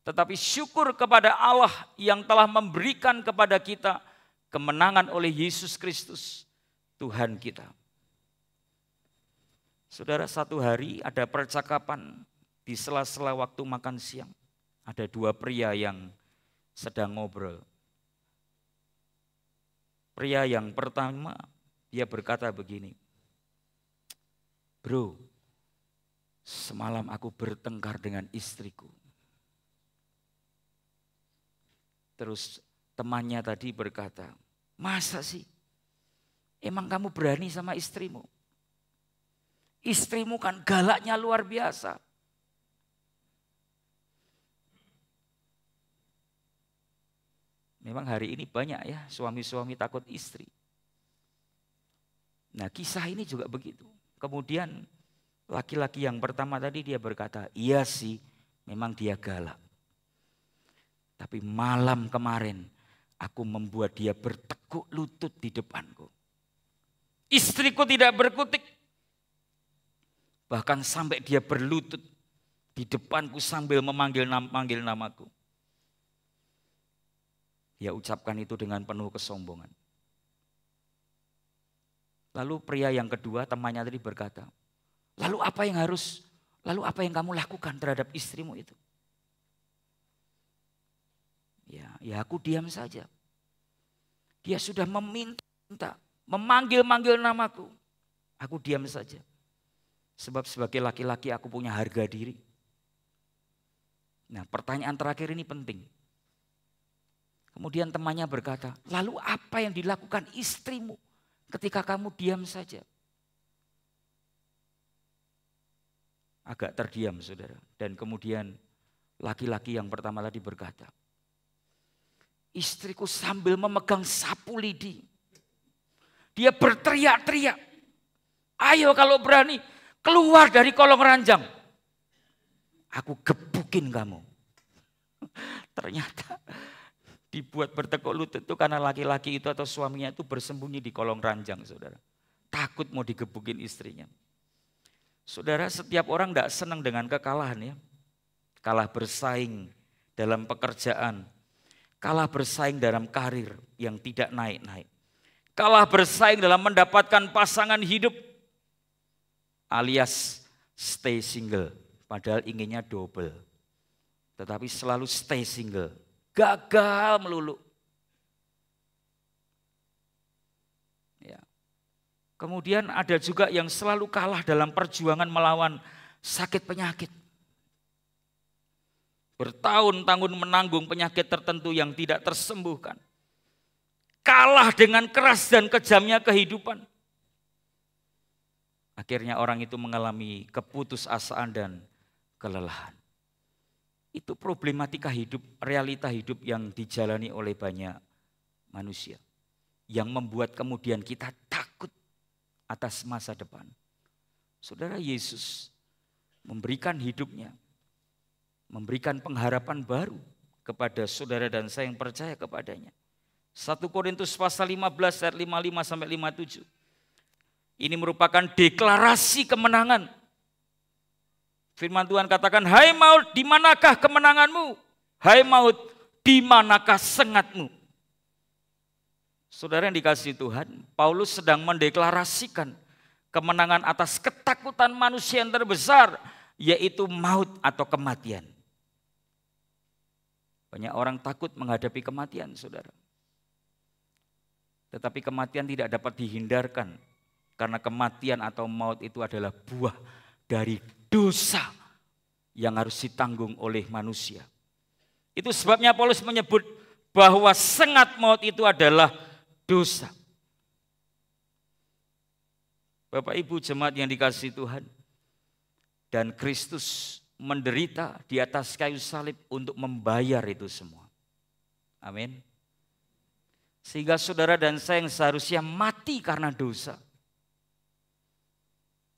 Tetapi syukur kepada Allah yang telah memberikan kepada kita kemenangan oleh Yesus Kristus, Tuhan kita. Saudara, satu hari ada percakapan di sela-sela waktu makan siang. Ada dua pria yang sedang ngobrol. Pria yang pertama, dia berkata begini, bro, semalam aku bertengkar dengan istriku. Terus temannya tadi berkata, masa sih? Emang kamu berani sama istrimu? Istrimu kan galaknya luar biasa. Memang hari ini banyak ya suami-suami takut istri. Nah kisah ini juga begitu. Kemudian laki-laki yang pertama tadi dia berkata, iya sih memang dia galak. Tapi malam kemarin aku membuat dia bertekuk lutut di depanku. Istriku tidak berkutik. Bahkan sampai dia berlutut di depanku sambil memanggil namaku. Dia ucapkan itu dengan penuh kesombongan. Lalu pria yang kedua, temannya tadi berkata, lalu apa yang kamu lakukan terhadap istrimu itu? Ya aku diam saja. Dia sudah meminta, memanggil-manggil namaku. Aku diam saja. Sebab sebagai laki-laki aku punya harga diri. Nah, pertanyaan terakhir ini penting. Kemudian temannya berkata, lalu apa yang dilakukan istrimu ketika kamu diam saja? Agak terdiam, saudara. Dan kemudian laki-laki yang pertama tadi berkata, istriku sambil memegang sapu lidi, dia berteriak-teriak, ayo kalau berani keluar dari kolong ranjang, aku gebukin kamu. Ternyata dibuat bertekuk lutut itu karena laki-laki itu atau suaminya itu bersembunyi di kolong ranjang, saudara. Takut mau digebukin istrinya. Saudara, setiap orang tidak senang dengan kekalahan ya. Kalah bersaing dalam pekerjaan, kalah bersaing dalam karir yang tidak naik-naik, kalah bersaing dalam mendapatkan pasangan hidup, alias stay single, padahal inginnya double. Tetapi selalu stay single, gagal melulu. Ya. Kemudian ada juga yang selalu kalah dalam perjuangan melawan sakit penyakit. Bertahun-tahun menanggung penyakit tertentu yang tidak tersembuhkan. Kalah dengan keras dan kejamnya kehidupan. Akhirnya orang itu mengalami keputusasaan dan kelelahan. Itu problematika hidup, realita hidup yang dijalani oleh banyak manusia. Yang membuat kemudian kita takut atas masa depan. Saudara, Yesus memberikan hidupnya, memberikan pengharapan baru kepada saudara dan saya yang percaya kepadanya. 1 Korintus pasal 15 ayat 55 sampai 57. Ini merupakan deklarasi kemenangan. Firman Tuhan katakan, hai maut, di manakah kemenanganmu? Hai maut, di manakah sengatmu? Saudara yang dikasihi Tuhan, Paulus sedang mendeklarasikan kemenangan atas ketakutan manusia yang terbesar, yaitu maut atau kematian. Banyak orang takut menghadapi kematian, saudara. Tetapi kematian tidak dapat dihindarkan, karena kematian atau maut itu adalah buah dari dosa yang harus ditanggung oleh manusia. Itu sebabnya Paulus menyebut bahwa sengat maut itu adalah dosa. Bapak Ibu jemaat yang dikasihi Tuhan, dan Kristus menderita di atas kayu salib untuk membayar itu semua. Amin. Sehingga saudara dan saya yang seharusnya mati karena dosa,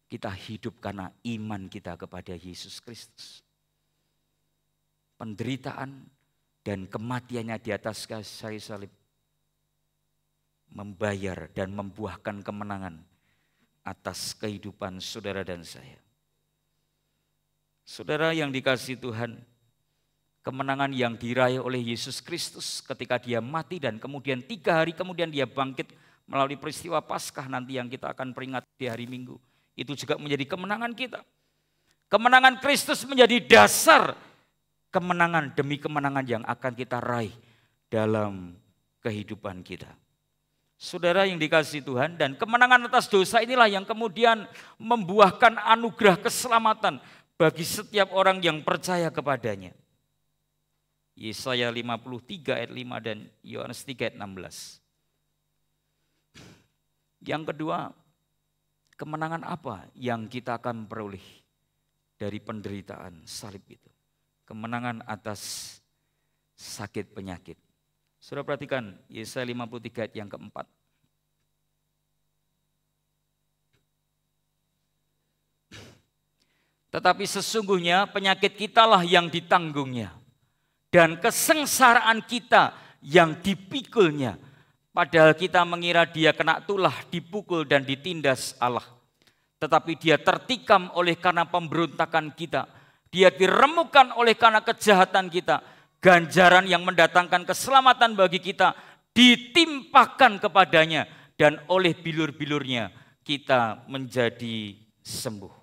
kita hidup karena iman kita kepada Yesus Kristus. Penderitaan dan kematiannya di atas kayu salib membayar dan membuahkan kemenangan atas kehidupan saudara dan saya. Saudara yang dikasihi Tuhan, kemenangan yang diraih oleh Yesus Kristus ketika dia mati dan kemudian 3 hari kemudian dia bangkit melalui peristiwa Paskah nanti yang kita akan peringati di hari Minggu. Itu juga menjadi kemenangan kita. Kemenangan Kristus menjadi dasar kemenangan demi kemenangan yang akan kita raih dalam kehidupan kita. Saudara yang dikasihi Tuhan, dan kemenangan atas dosa inilah yang kemudian membuahkan anugerah keselamatan bagi setiap orang yang percaya kepadanya. Yesaya 53 ayat 5 dan Yohanes 3 ayat 16. Yang kedua, kemenangan apa yang kita akan peroleh dari penderitaan salib itu? Kemenangan atas sakit penyakit. Saudara perhatikan Yesaya 53 ayat yang keempat. Tetapi sesungguhnya penyakit kitalah yang ditanggungnya, dan kesengsaraan kita yang dipikulnya. Padahal kita mengira dia kena tulah, dipukul dan ditindas Allah. Tetapi dia tertikam oleh karena pemberontakan kita. Dia diremukkan oleh karena kejahatan kita. Ganjaran yang mendatangkan keselamatan bagi kita ditimpakan kepadanya, dan oleh bilur-bilurnya kita menjadi sembuh.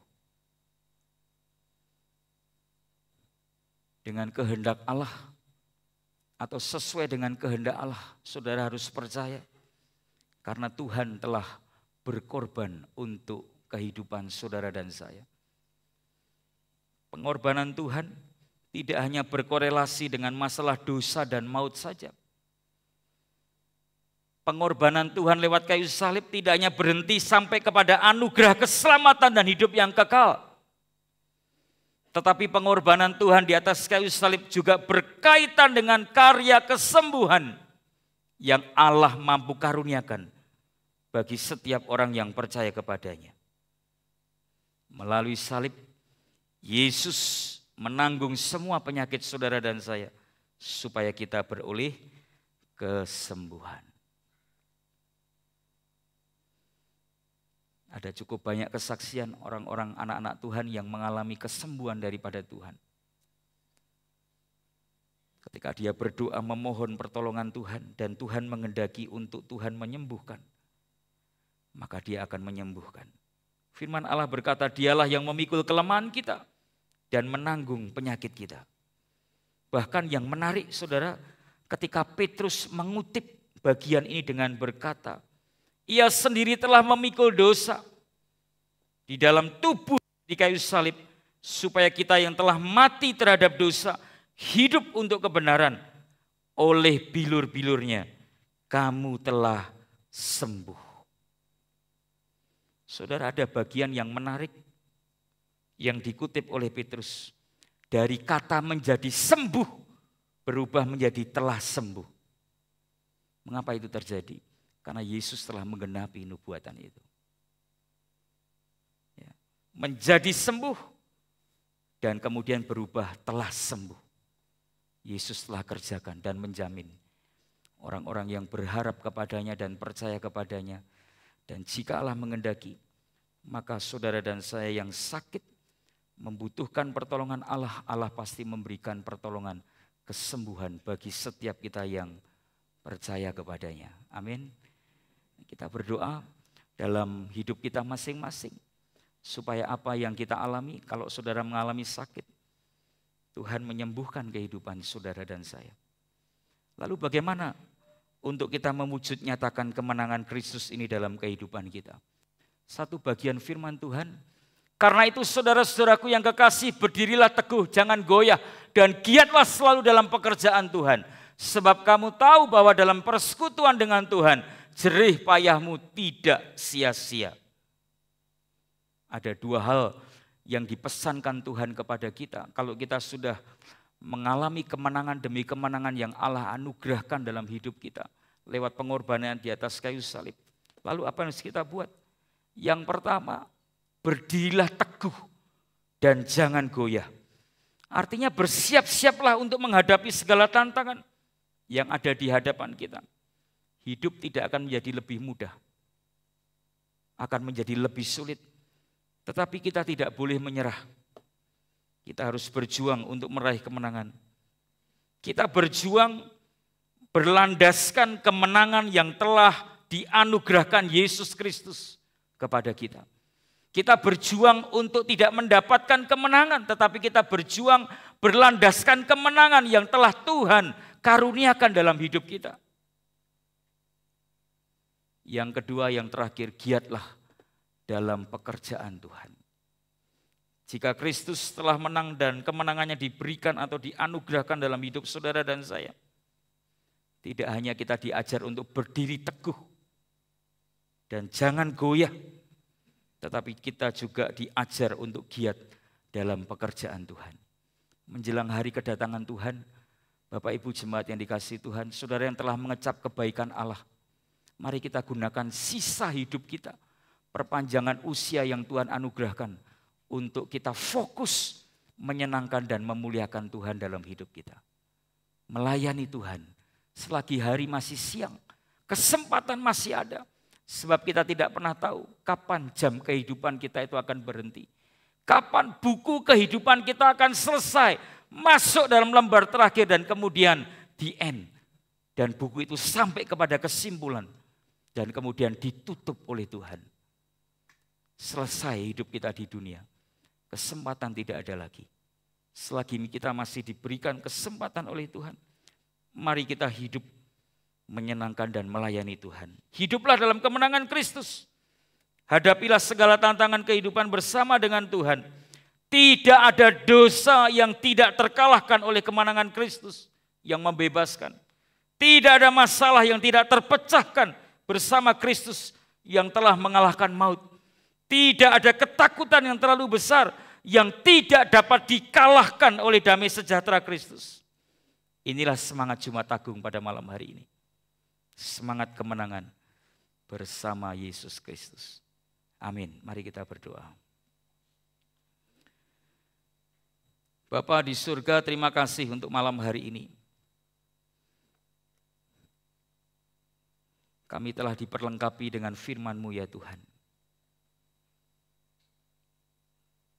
Dengan kehendak Allah atau sesuai dengan kehendak Allah, saudara harus percaya. Karena Tuhan telah berkorban untuk kehidupan saudara dan saya. Pengorbanan Tuhan tidak hanya berkorelasi dengan masalah dosa dan maut saja. Pengorbanan Tuhan lewat kayu salib tidak hanya berhenti sampai kepada anugerah keselamatan dan hidup yang kekal. Tetapi pengorbanan Tuhan di atas kayu salib juga berkaitan dengan karya kesembuhan yang Allah mampu karuniakan bagi setiap orang yang percaya kepadanya. Melalui salib, Yesus menanggung semua penyakit saudara dan saya supaya kita beroleh kesembuhan. Ada cukup banyak kesaksian orang-orang anak-anak Tuhan yang mengalami kesembuhan daripada Tuhan. Ketika dia berdoa memohon pertolongan Tuhan dan Tuhan mengendaki untuk Tuhan menyembuhkan, maka dia akan menyembuhkan. Firman Allah berkata, dialah yang memikul kelemahan kita dan menanggung penyakit kita. Bahkan yang menarik saudara, ketika Petrus mengutip bagian ini dengan berkata, ia sendiri telah memikul dosa di dalam tubuh di kayu salib, supaya kita yang telah mati terhadap dosa, hidup untuk kebenaran. Oleh bilur-bilurnya, kamu telah sembuh. Saudara, ada bagian yang menarik yang dikutip oleh Petrus. Dari kata menjadi sembuh, berubah menjadi telah sembuh. Mengapa itu terjadi? Karena Yesus telah menggenapi nubuatan itu. Ya. Menjadi sembuh dan kemudian berubah telah sembuh. Yesus telah kerjakan dan menjamin orang-orang yang berharap kepadanya dan percaya kepadanya. Dan jika Allah mengendaki, maka saudara dan saya yang sakit membutuhkan pertolongan Allah, Allah pasti memberikan pertolongan kesembuhan bagi setiap kita yang percaya kepadanya. Amin. Kita berdoa dalam hidup kita masing-masing, supaya apa yang kita alami, kalau saudara mengalami sakit, Tuhan menyembuhkan kehidupan saudara dan saya. Lalu bagaimana untuk kita mewujud nyatakan kemenangan Kristus ini dalam kehidupan kita? Satu bagian firman Tuhan, karena itu saudara-saudaraku yang kekasih, berdirilah teguh, jangan goyah, dan giatlah selalu dalam pekerjaan Tuhan. Sebab kamu tahu bahwa dalam persekutuan dengan Tuhan, jerih payahmu tidak sia-sia. Ada dua hal yang dipesankan Tuhan kepada kita. Kalau kita sudah mengalami kemenangan demi kemenangan yang Allah anugerahkan dalam hidup kita, lewat pengorbanan di atas kayu salib. Lalu apa yang harus kita buat? Yang pertama, berdirilah teguh dan jangan goyah. Artinya bersiap-siaplah untuk menghadapi segala tantangan yang ada di hadapan kita. Hidup tidak akan menjadi lebih mudah, akan menjadi lebih sulit. Tetapi kita tidak boleh menyerah. Kita harus berjuang untuk meraih kemenangan. Kita berjuang berlandaskan kemenangan yang telah dianugerahkan Yesus Kristus kepada kita. Kita berjuang untuk tidak mendapatkan kemenangan, tetapi kita berjuang berlandaskan kemenangan yang telah Tuhan karuniakan dalam hidup kita. Yang kedua, yang terakhir, giatlah dalam pekerjaan Tuhan. Jika Kristus telah menang dan kemenangannya diberikan atau dianugerahkan dalam hidup saudara dan saya, tidak hanya kita diajar untuk berdiri teguh dan jangan goyah, tetapi kita juga diajar untuk giat dalam pekerjaan Tuhan. Menjelang hari kedatangan Tuhan, Bapak Ibu jemaat yang dikasihi Tuhan, saudara yang telah mengecap kebaikan Allah, mari kita gunakan sisa hidup kita, perpanjangan usia yang Tuhan anugerahkan, untuk kita fokus menyenangkan dan memuliakan Tuhan dalam hidup kita. Melayani Tuhan, selagi hari masih siang, kesempatan masih ada. Sebab kita tidak pernah tahu kapan jam kehidupan kita itu akan berhenti. Kapan buku kehidupan kita akan selesai, masuk dalam lembar terakhir dan kemudian the end. Dan buku itu sampai kepada kesimpulan dan kemudian ditutup oleh Tuhan. selesai hidup kita di dunia. Kesempatan tidak ada lagi. Selagi kita masih diberikan kesempatan oleh Tuhan, mari kita hidup menyenangkan dan melayani Tuhan. Hiduplah dalam kemenangan Kristus. Hadapilah segala tantangan kehidupan bersama dengan Tuhan. Tidak ada dosa yang tidak terkalahkan oleh kemenangan Kristus yang membebaskan. Tidak ada masalah yang tidak terpecahkan bersama Kristus yang telah mengalahkan maut. Tidak ada ketakutan yang terlalu besar yang tidak dapat dikalahkan oleh damai sejahtera Kristus. Inilah semangat Jumat Agung pada malam hari ini. Semangat kemenangan bersama Yesus Kristus. Amin. Mari kita berdoa. Bapa di surga, terima kasih untuk malam hari ini. Kami telah diperlengkapi dengan firman-Mu ya Tuhan.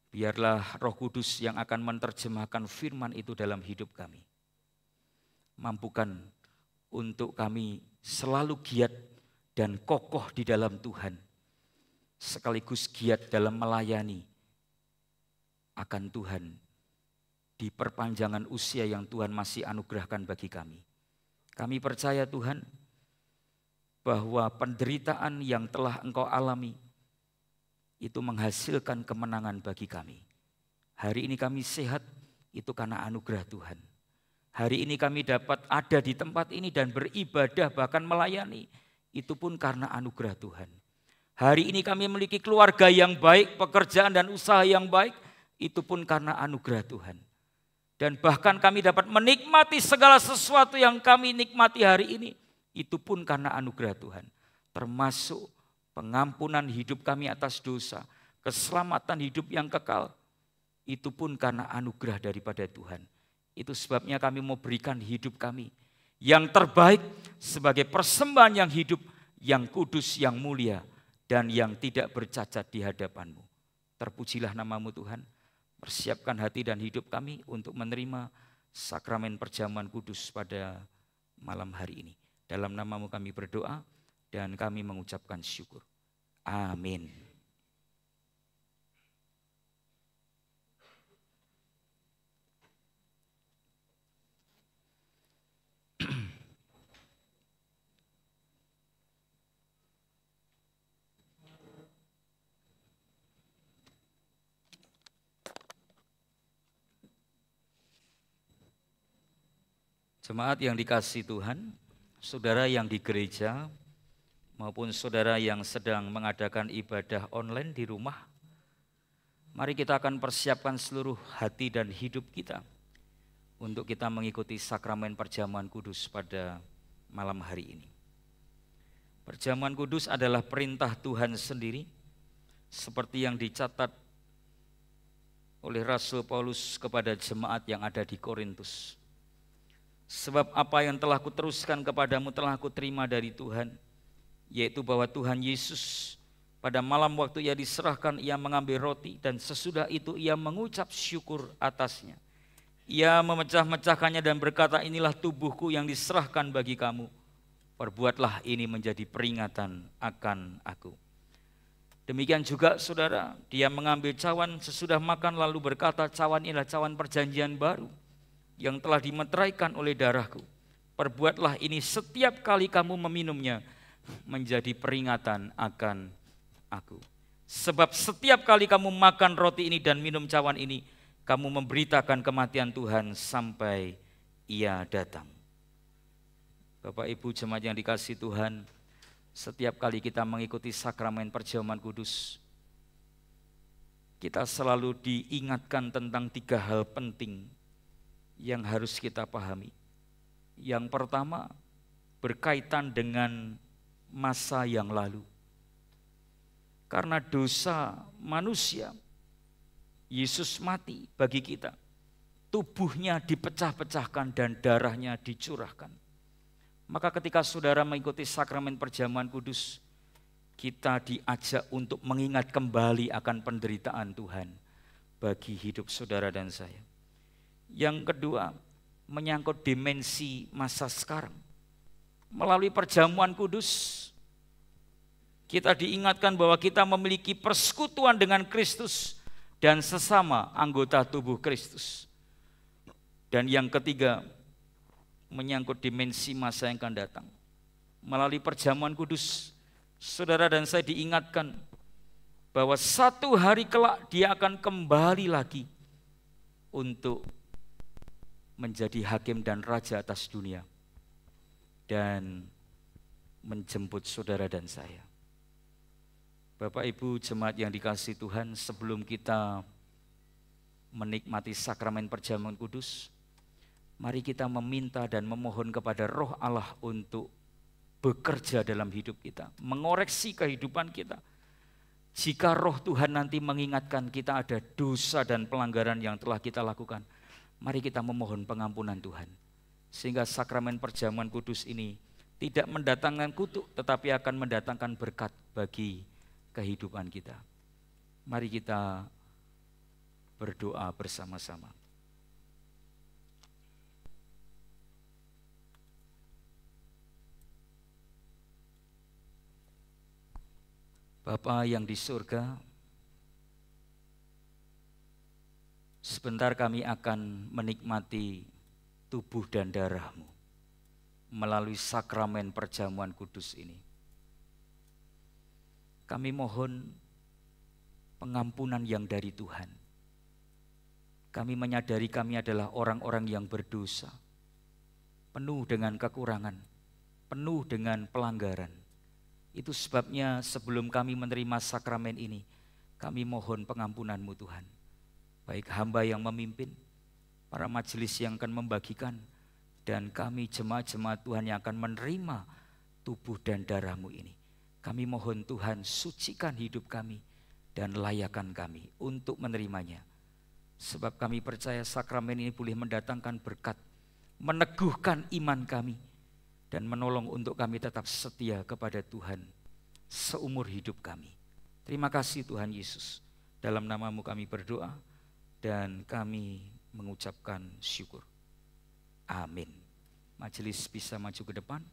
Biarlah Roh Kudus yang akan menerjemahkan firman itu dalam hidup kami. Mampukan untuk kami selalu giat dan kokoh di dalam Tuhan. Sekaligus giat dalam melayani akan Tuhan di perpanjangan usia yang Tuhan masih anugerahkan bagi kami. Kami percaya Tuhan bahwa penderitaan yang telah Engkau alami itu menghasilkan kemenangan bagi kami. Hari ini kami sehat, itu karena anugerah Tuhan. Hari ini kami dapat ada di tempat ini dan beribadah bahkan melayani, itu pun karena anugerah Tuhan. Hari ini kami memiliki keluarga yang baik, pekerjaan dan usaha yang baik, itu pun karena anugerah Tuhan. Dan bahkan kami dapat menikmati segala sesuatu yang kami nikmati hari ini, itu pun karena anugerah Tuhan. Termasuk pengampunan hidup kami atas dosa, keselamatan hidup yang kekal, itu pun karena anugerah daripada Tuhan. Itu sebabnya kami mau berikan hidup kami yang terbaik sebagai persembahan yang hidup, yang kudus, yang mulia, dan yang tidak bercacat di hadapan-Mu. Terpujilah nama-Mu Tuhan, persiapkan hati dan hidup kami untuk menerima sakramen perjamuan kudus pada malam hari ini. Dalam nama-Mu kami berdoa dan kami mengucapkan syukur. Amin. Jemaat yang dikasihi Tuhan, saudara yang di gereja maupun saudara yang sedang mengadakan ibadah online di rumah, mari kita akan persiapkan seluruh hati dan hidup kita untuk kita mengikuti sakramen perjamuan kudus pada malam hari ini. Perjamuan kudus adalah perintah Tuhan sendiri, seperti yang dicatat oleh Rasul Paulus kepada jemaat yang ada di Korintus. Sebab apa yang telah kuteruskan kepadamu telah kuterima dari Tuhan, yaitu bahwa Tuhan Yesus pada malam waktu Ia diserahkan, Ia mengambil roti dan sesudah itu Ia mengucap syukur atasnya. Ia memecah-mecahkannya dan berkata, inilah tubuhku yang diserahkan bagi kamu. Perbuatlah ini menjadi peringatan akan aku. Demikian juga saudara, Dia mengambil cawan sesudah makan lalu berkata, cawan inilah cawan perjanjian baru yang telah dimeteraikan oleh darahku. Perbuatlah ini setiap kali kamu meminumnya menjadi peringatan akan aku. Sebab setiap kali kamu makan roti ini dan minum cawan ini, kamu memberitakan kematian Tuhan sampai Ia datang. Bapak Ibu jemaat yang dikasihi Tuhan, setiap kali kita mengikuti sakramen perjamuan kudus, kita selalu diingatkan tentang 3 hal penting yang harus kita pahami. Yang pertama, berkaitan dengan masa yang lalu. Karena dosa manusia, Yesus mati bagi kita. Tubuhnya dipecah-pecahkan dan darahnya dicurahkan. Maka ketika saudara mengikuti sakramen perjamuan kudus, kita diajak untuk mengingat kembali akan penderitaan Tuhan bagi hidup saudara dan saya. Yang kedua, menyangkut dimensi masa sekarang. Melalui perjamuan kudus, Kita diingatkan bahwa kita memiliki persekutuan dengan Kristus dan sesama anggota tubuh Kristus. Dan yang ketiga, menyangkut dimensi masa yang akan datang. Melalui perjamuan kudus, saudara dan saya diingatkan bahwa satu hari kelak dia akan kembali lagi untuk menjadi hakim dan raja atas dunia dan menjemput saudara dan saya. Bapak Ibu jemaat yang dikasihi Tuhan, sebelum kita menikmati sakramen perjamuan kudus, mari kita meminta dan memohon kepada Roh Allah untuk bekerja dalam hidup kita, mengoreksi kehidupan kita. Jika Roh Tuhan nanti mengingatkan kita ada dosa dan pelanggaran yang telah kita lakukan, mari kita memohon pengampunan Tuhan. Sehingga sakramen perjamuan kudus ini tidak mendatangkan kutuk, tetapi akan mendatangkan berkat bagi kehidupan kita. Mari kita berdoa bersama-sama. Bapa yang di surga, sebentar kami akan menikmati tubuh dan darah-Mu melalui sakramen perjamuan kudus ini. Kami mohon pengampunan yang dari Tuhan. Kami menyadari kami adalah orang-orang yang berdosa, penuh dengan kekurangan, penuh dengan pelanggaran. Itu sebabnya sebelum kami menerima sakramen ini, kami mohon pengampunan-Mu Tuhan. Baik hamba yang memimpin, para majelis yang akan membagikan, dan kami jemaat-jemaat Tuhan yang akan menerima tubuh dan darah-Mu ini. Kami mohon Tuhan sucikan hidup kami dan layakan kami untuk menerimanya. Sebab kami percaya sakramen ini boleh mendatangkan berkat, meneguhkan iman kami, dan menolong untuk kami tetap setia kepada Tuhan seumur hidup kami. Terima kasih Tuhan Yesus. Dalam nama-Mu kami berdoa dan kami mengucapkan syukur. Amin. Majelis bisa maju ke depan.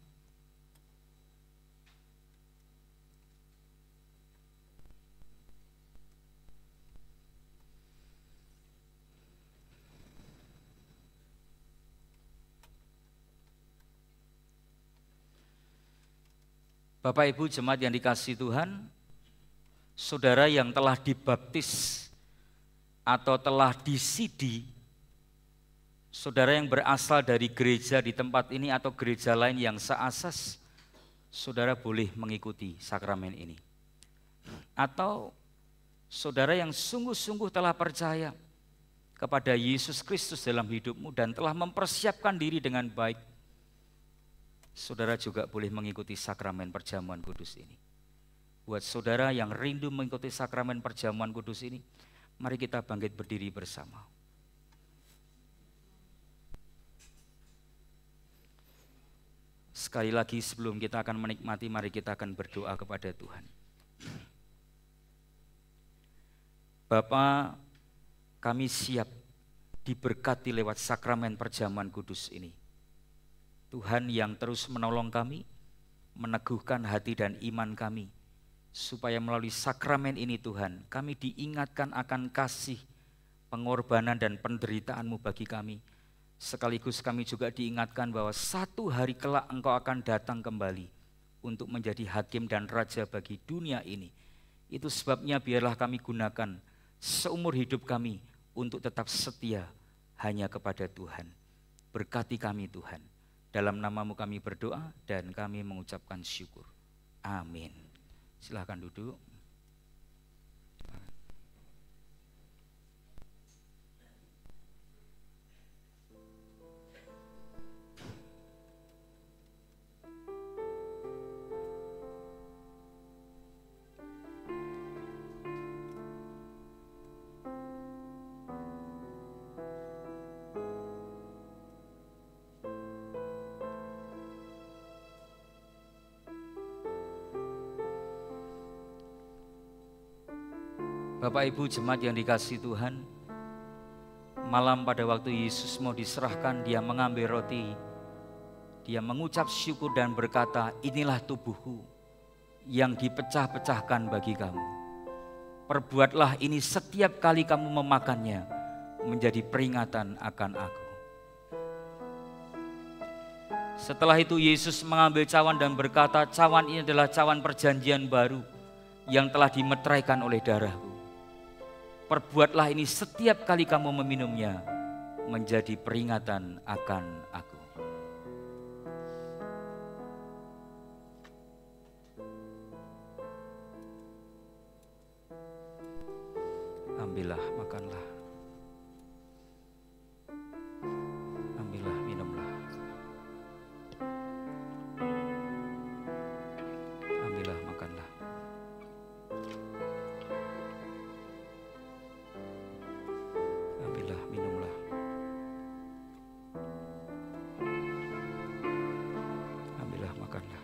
Bapak Ibu jemaat yang dikasihi Tuhan, saudara yang telah dibaptis atau telah disidi, saudara yang berasal dari gereja di tempat ini atau gereja lain yang seasas, saudara boleh mengikuti sakramen ini. Atau saudara yang sungguh-sungguh telah percaya kepada Yesus Kristus dalam hidupmu dan telah mempersiapkan diri dengan baik, saudara juga boleh mengikuti sakramen perjamuan kudus ini. Buat saudara yang rindu mengikuti sakramen perjamuan kudus ini, mari kita bangkit berdiri bersama. Sekali lagi sebelum kita akan menikmati, mari kita akan berdoa kepada Tuhan. Bapa, kami siap diberkati lewat sakramen perjamuan kudus ini. Tuhan yang terus menolong kami, meneguhkan hati dan iman kami, supaya melalui sakramen ini Tuhan, kami diingatkan akan kasih, pengorbanan dan penderitaan-Mu bagi kami. Sekaligus kami juga diingatkan bahwa satu hari kelak Engkau akan datang kembali untuk menjadi hakim dan raja bagi dunia ini. Itu sebabnya biarlah kami gunakan seumur hidup kami untuk tetap setia hanya kepada Tuhan. Berkati kami Tuhan. Dalam nama-Mu kami berdoa dan kami mengucapkan syukur. Amin. Silakan duduk. Bapak Ibu jemaat yang dikasihi Tuhan, malam pada waktu Yesus mau diserahkan, dia mengambil roti, dia mengucap syukur dan berkata, inilah tubuhku yang dipecah-pecahkan bagi kamu. Perbuatlah ini setiap kali kamu memakannya menjadi peringatan akan aku. Setelah itu Yesus mengambil cawan dan berkata, cawan ini adalah cawan perjanjian baru yang telah dimeteraikan oleh darahku. Perbuatlah ini setiap kali kamu meminumnya menjadi peringatan akan aku. Ambillah, makanlah. Ambillah, minumlah. Ambillah, makanlah. Ambillah, minumlah. Ambillah, makanlah.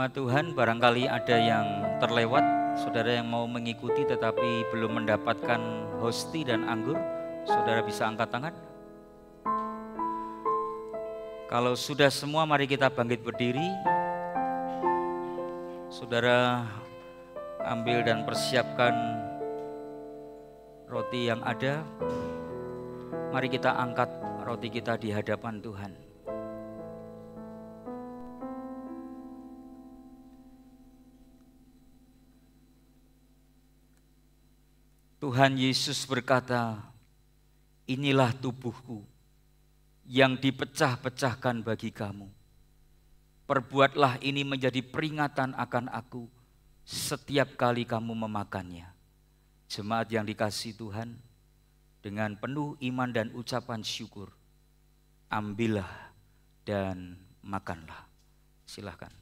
Jemaat Tuhan, barangkali ada yang terlewat, saudara yang mau mengikuti tetapi belum mendapatkan hosti dan anggur, saudara bisa angkat tangan. Kalau sudah semua, mari kita bangkit berdiri. Saudara ambil dan persiapkan roti yang ada. Mari kita angkat roti kita di hadapan Tuhan. Tuhan Yesus berkata, inilah tubuhku yang dipecah-pecahkan bagi kamu. Perbuatlah ini menjadi peringatan akan aku setiap kali kamu memakannya. Jemaat yang dikasihi Tuhan, dengan penuh iman dan ucapan syukur, ambillah dan makanlah. Silakan.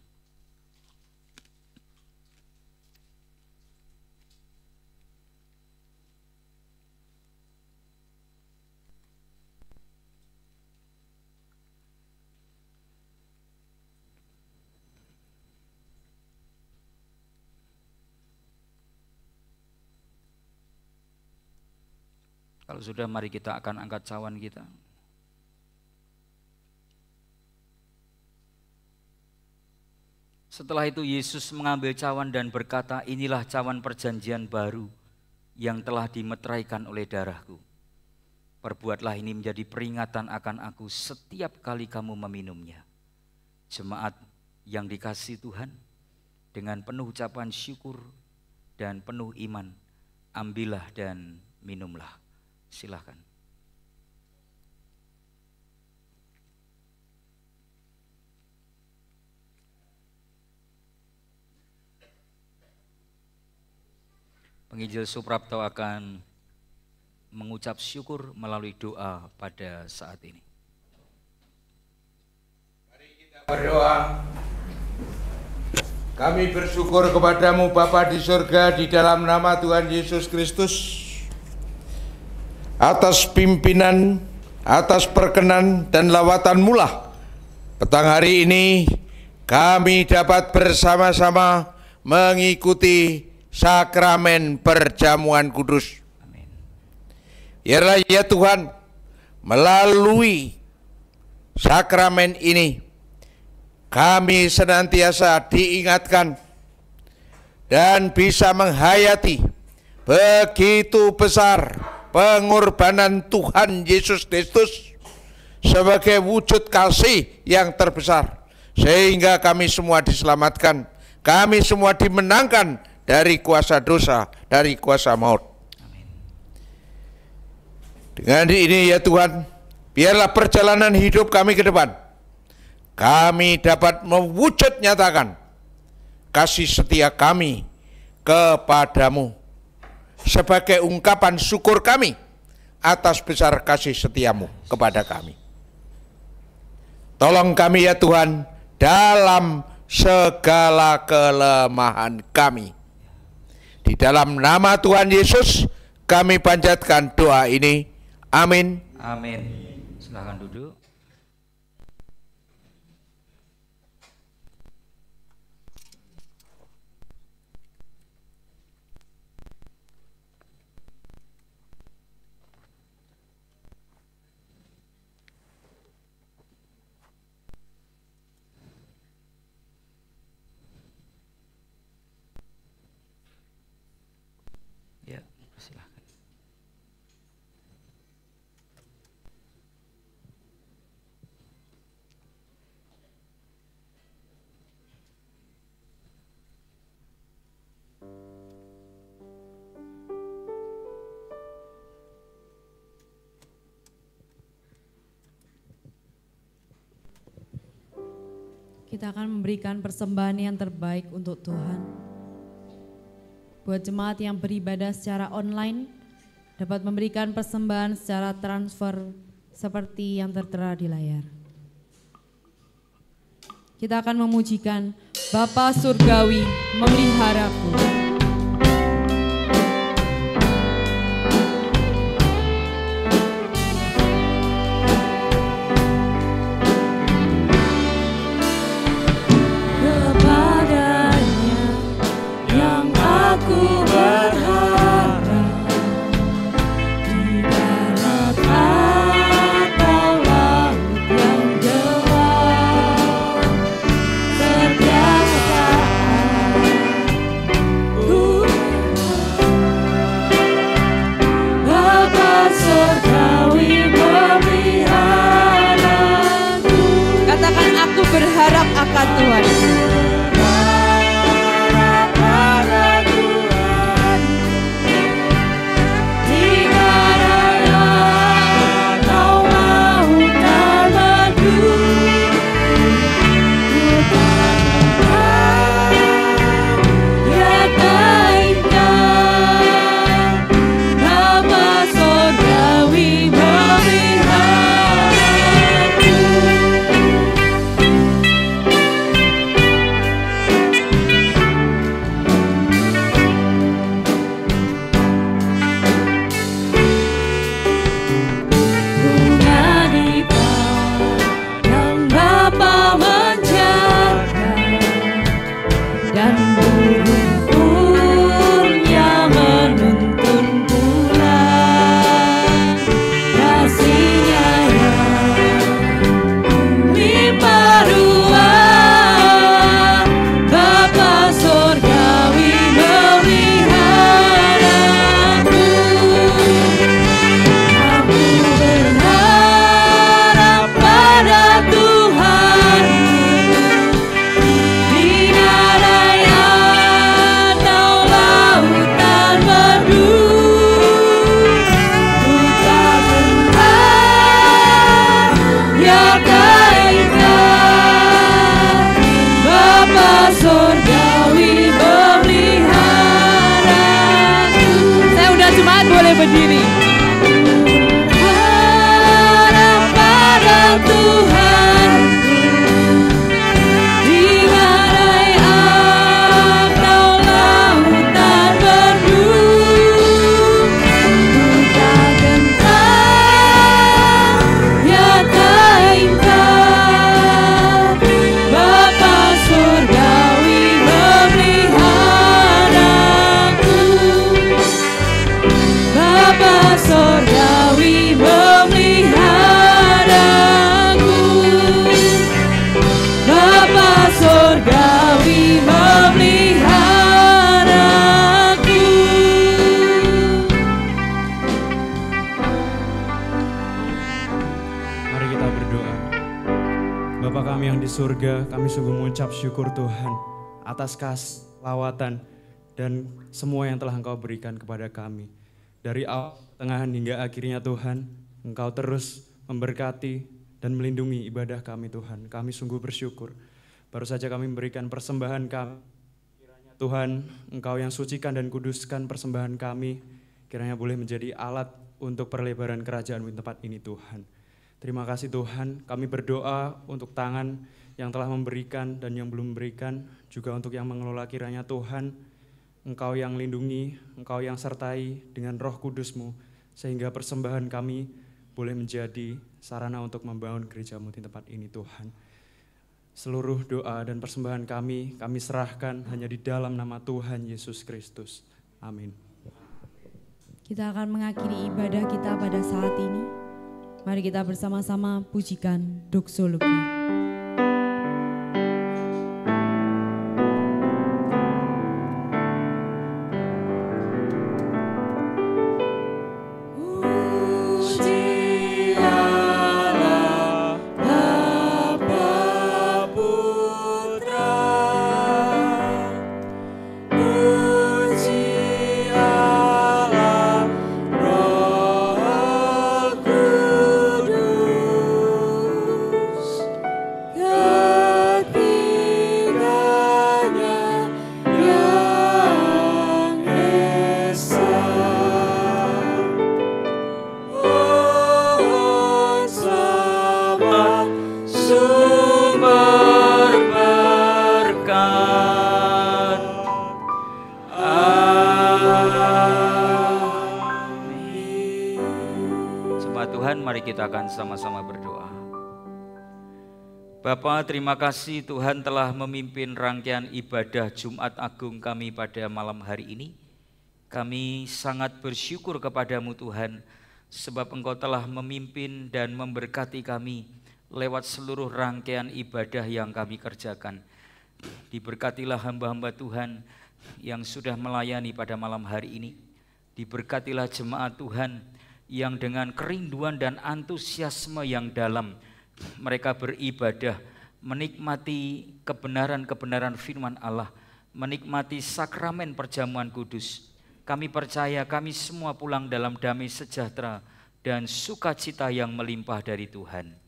Kalau sudah, mari kita akan angkat cawan kita. Setelah itu Yesus mengambil cawan dan berkata, inilah cawan perjanjian baru yang telah dimeteraikan oleh darahku. Perbuatlah ini menjadi peringatan akan aku setiap kali kamu meminumnya. Jemaat yang dikasihi Tuhan, dengan penuh ucapan syukur dan penuh iman, ambillah dan minumlah. Silakan. Penginjil Suprapto akan mengucap syukur melalui doa pada saat ini. Mari kita berdoa. Kami bersyukur kepadamu Bapa di surga, di dalam nama Tuhan Yesus Kristus, atas pimpinan, atas perkenan dan lawatan-Mu lah petang hari ini kami dapat bersama-sama mengikuti sakramen perjamuan kudus. Amin. Biarlah ya Tuhan, melalui sakramen ini kami senantiasa diingatkan dan bisa menghayati begitu besar pengorbanan Tuhan Yesus Kristus sebagai wujud kasih yang terbesar, sehingga kami semua diselamatkan, kami semua dimenangkan dari kuasa dosa, dari kuasa maut. Amin. Dengan ini ya Tuhan, biarlah perjalanan hidup kami ke depan, kami dapat mewujud nyatakan kasih setia kami kepadamu sebagai ungkapan syukur kami atas besar kasih setiamu kepada kami. Tolong kami ya Tuhan dalam segala kelemahan kami. Di dalam nama Tuhan Yesus kami panjatkan doa ini. Amin. Amin. Silakan duduk. Ya, silakan. Kita akan memberikan persembahan yang terbaik untuk Tuhan. Buat jemaat yang beribadah secara online, dapat memberikan persembahan secara transfer seperti yang tertera di layar. Kita akan memujikan Bapa Surgawi memeliharaku. Kepada Aku berharap di darat atau laut yang gelap, setiap saat ku Bapa surgawi memeliharaku. Katakan, aku berharap akan Tuhan. Berdiri. Harap pada Tuhan, di badai atau lautan berduka, ku tak gentar, ya kainkan Bapa surgawi memeliharaku. Bapa surgawi memeliharaku. Bapa surgawi memeliharaku. Mari kita berdoa. Bapa kami yang di surga, kami sungguh mengucap syukur Tuhan atas kasih, lawatan, dan semua yang telah Engkau berikan kepada kami. Dari awal, pertengahan hingga akhirnya Tuhan, Engkau terus memberkati dan melindungi ibadah kami Tuhan. Kami sungguh bersyukur. Baru saja kami memberikan persembahan kami. Kiranya Tuhan, Engkau yang sucikan dan kuduskan persembahan kami, kiranya boleh menjadi alat untuk perlebaran kerajaan-Mu di tempat ini Tuhan. Terima kasih Tuhan, kami berdoa untuk tangan yang telah memberikan dan yang belum memberikan, juga untuk yang mengelola kiranya Tuhan, Engkau yang lindungi, Engkau yang sertai dengan Roh Kudus-Mu, sehingga persembahan kami boleh menjadi sarana untuk membangun gereja-Mu di tempat ini Tuhan. Seluruh doa dan persembahan kami serahkan hanya di dalam nama Tuhan Yesus Kristus. Amin. Kita akan mengakhiri ibadah kita pada saat ini. Mari kita bersama-sama pujikan doksologi. Tuhan, mari kita akan sama-sama berdoa. Bapa, terima kasih Tuhan telah memimpin rangkaian ibadah Jumat Agung kami pada malam hari ini. Kami sangat bersyukur kepadamu Tuhan, sebab Engkau telah memimpin dan memberkati kami lewat seluruh rangkaian ibadah yang kami kerjakan. Diberkatilah hamba-hamba Tuhan yang sudah melayani pada malam hari ini. Diberkatilah jemaat Tuhan yang dengan kerinduan dan antusiasme yang dalam mereka beribadah, menikmati kebenaran-kebenaran firman Allah, menikmati sakramen perjamuan kudus. Kami percaya kami semua pulang dalam damai sejahtera dan sukacita yang melimpah dari Tuhan.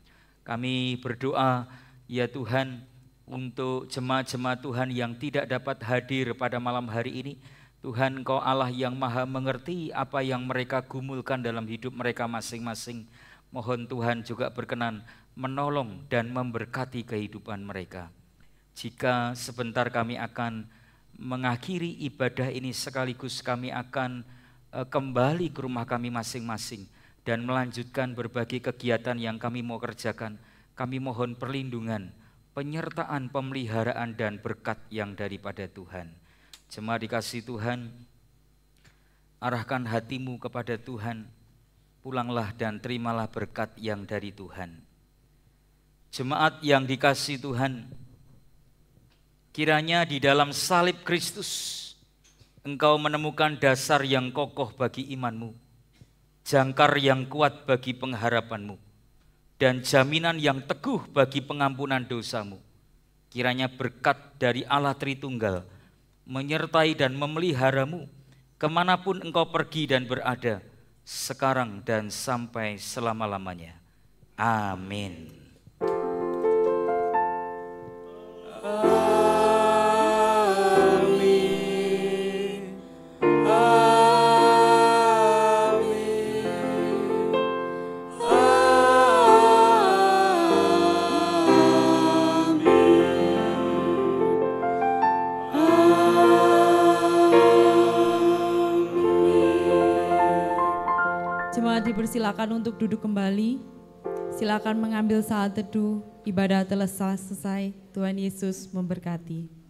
Kami berdoa, ya Tuhan, untuk jemaat-jemaat Tuhan yang tidak dapat hadir pada malam hari ini. Tuhan, Engkau Allah yang maha mengerti apa yang mereka gumulkan dalam hidup mereka masing-masing. Mohon Tuhan juga berkenan menolong dan memberkati kehidupan mereka. Jika sebentar kami akan mengakhiri ibadah ini, sekaligus kami akan kembali ke rumah kami masing-masing dan melanjutkan berbagai kegiatan yang kami mau kerjakan. Kami mohon perlindungan, penyertaan, pemeliharaan dan berkat yang daripada Tuhan. Jemaat dikasihi Tuhan, arahkan hatimu kepada Tuhan, pulanglah dan terimalah berkat yang dari Tuhan. Jemaat yang dikasihi Tuhan, kiranya di dalam salib Kristus engkau menemukan dasar yang kokoh bagi imanmu, jangkar yang kuat bagi pengharapanmu, dan jaminan yang teguh bagi pengampunan dosamu. Kiranya berkat dari Allah Tritunggal menyertai dan memeliharamu kemanapun engkau pergi dan berada, sekarang dan sampai selama-lamanya. Amin. Jemaat dipersilakan untuk duduk kembali. Silakan mengambil saat teduh. Ibadah telah selesai. Tuhan Yesus memberkati.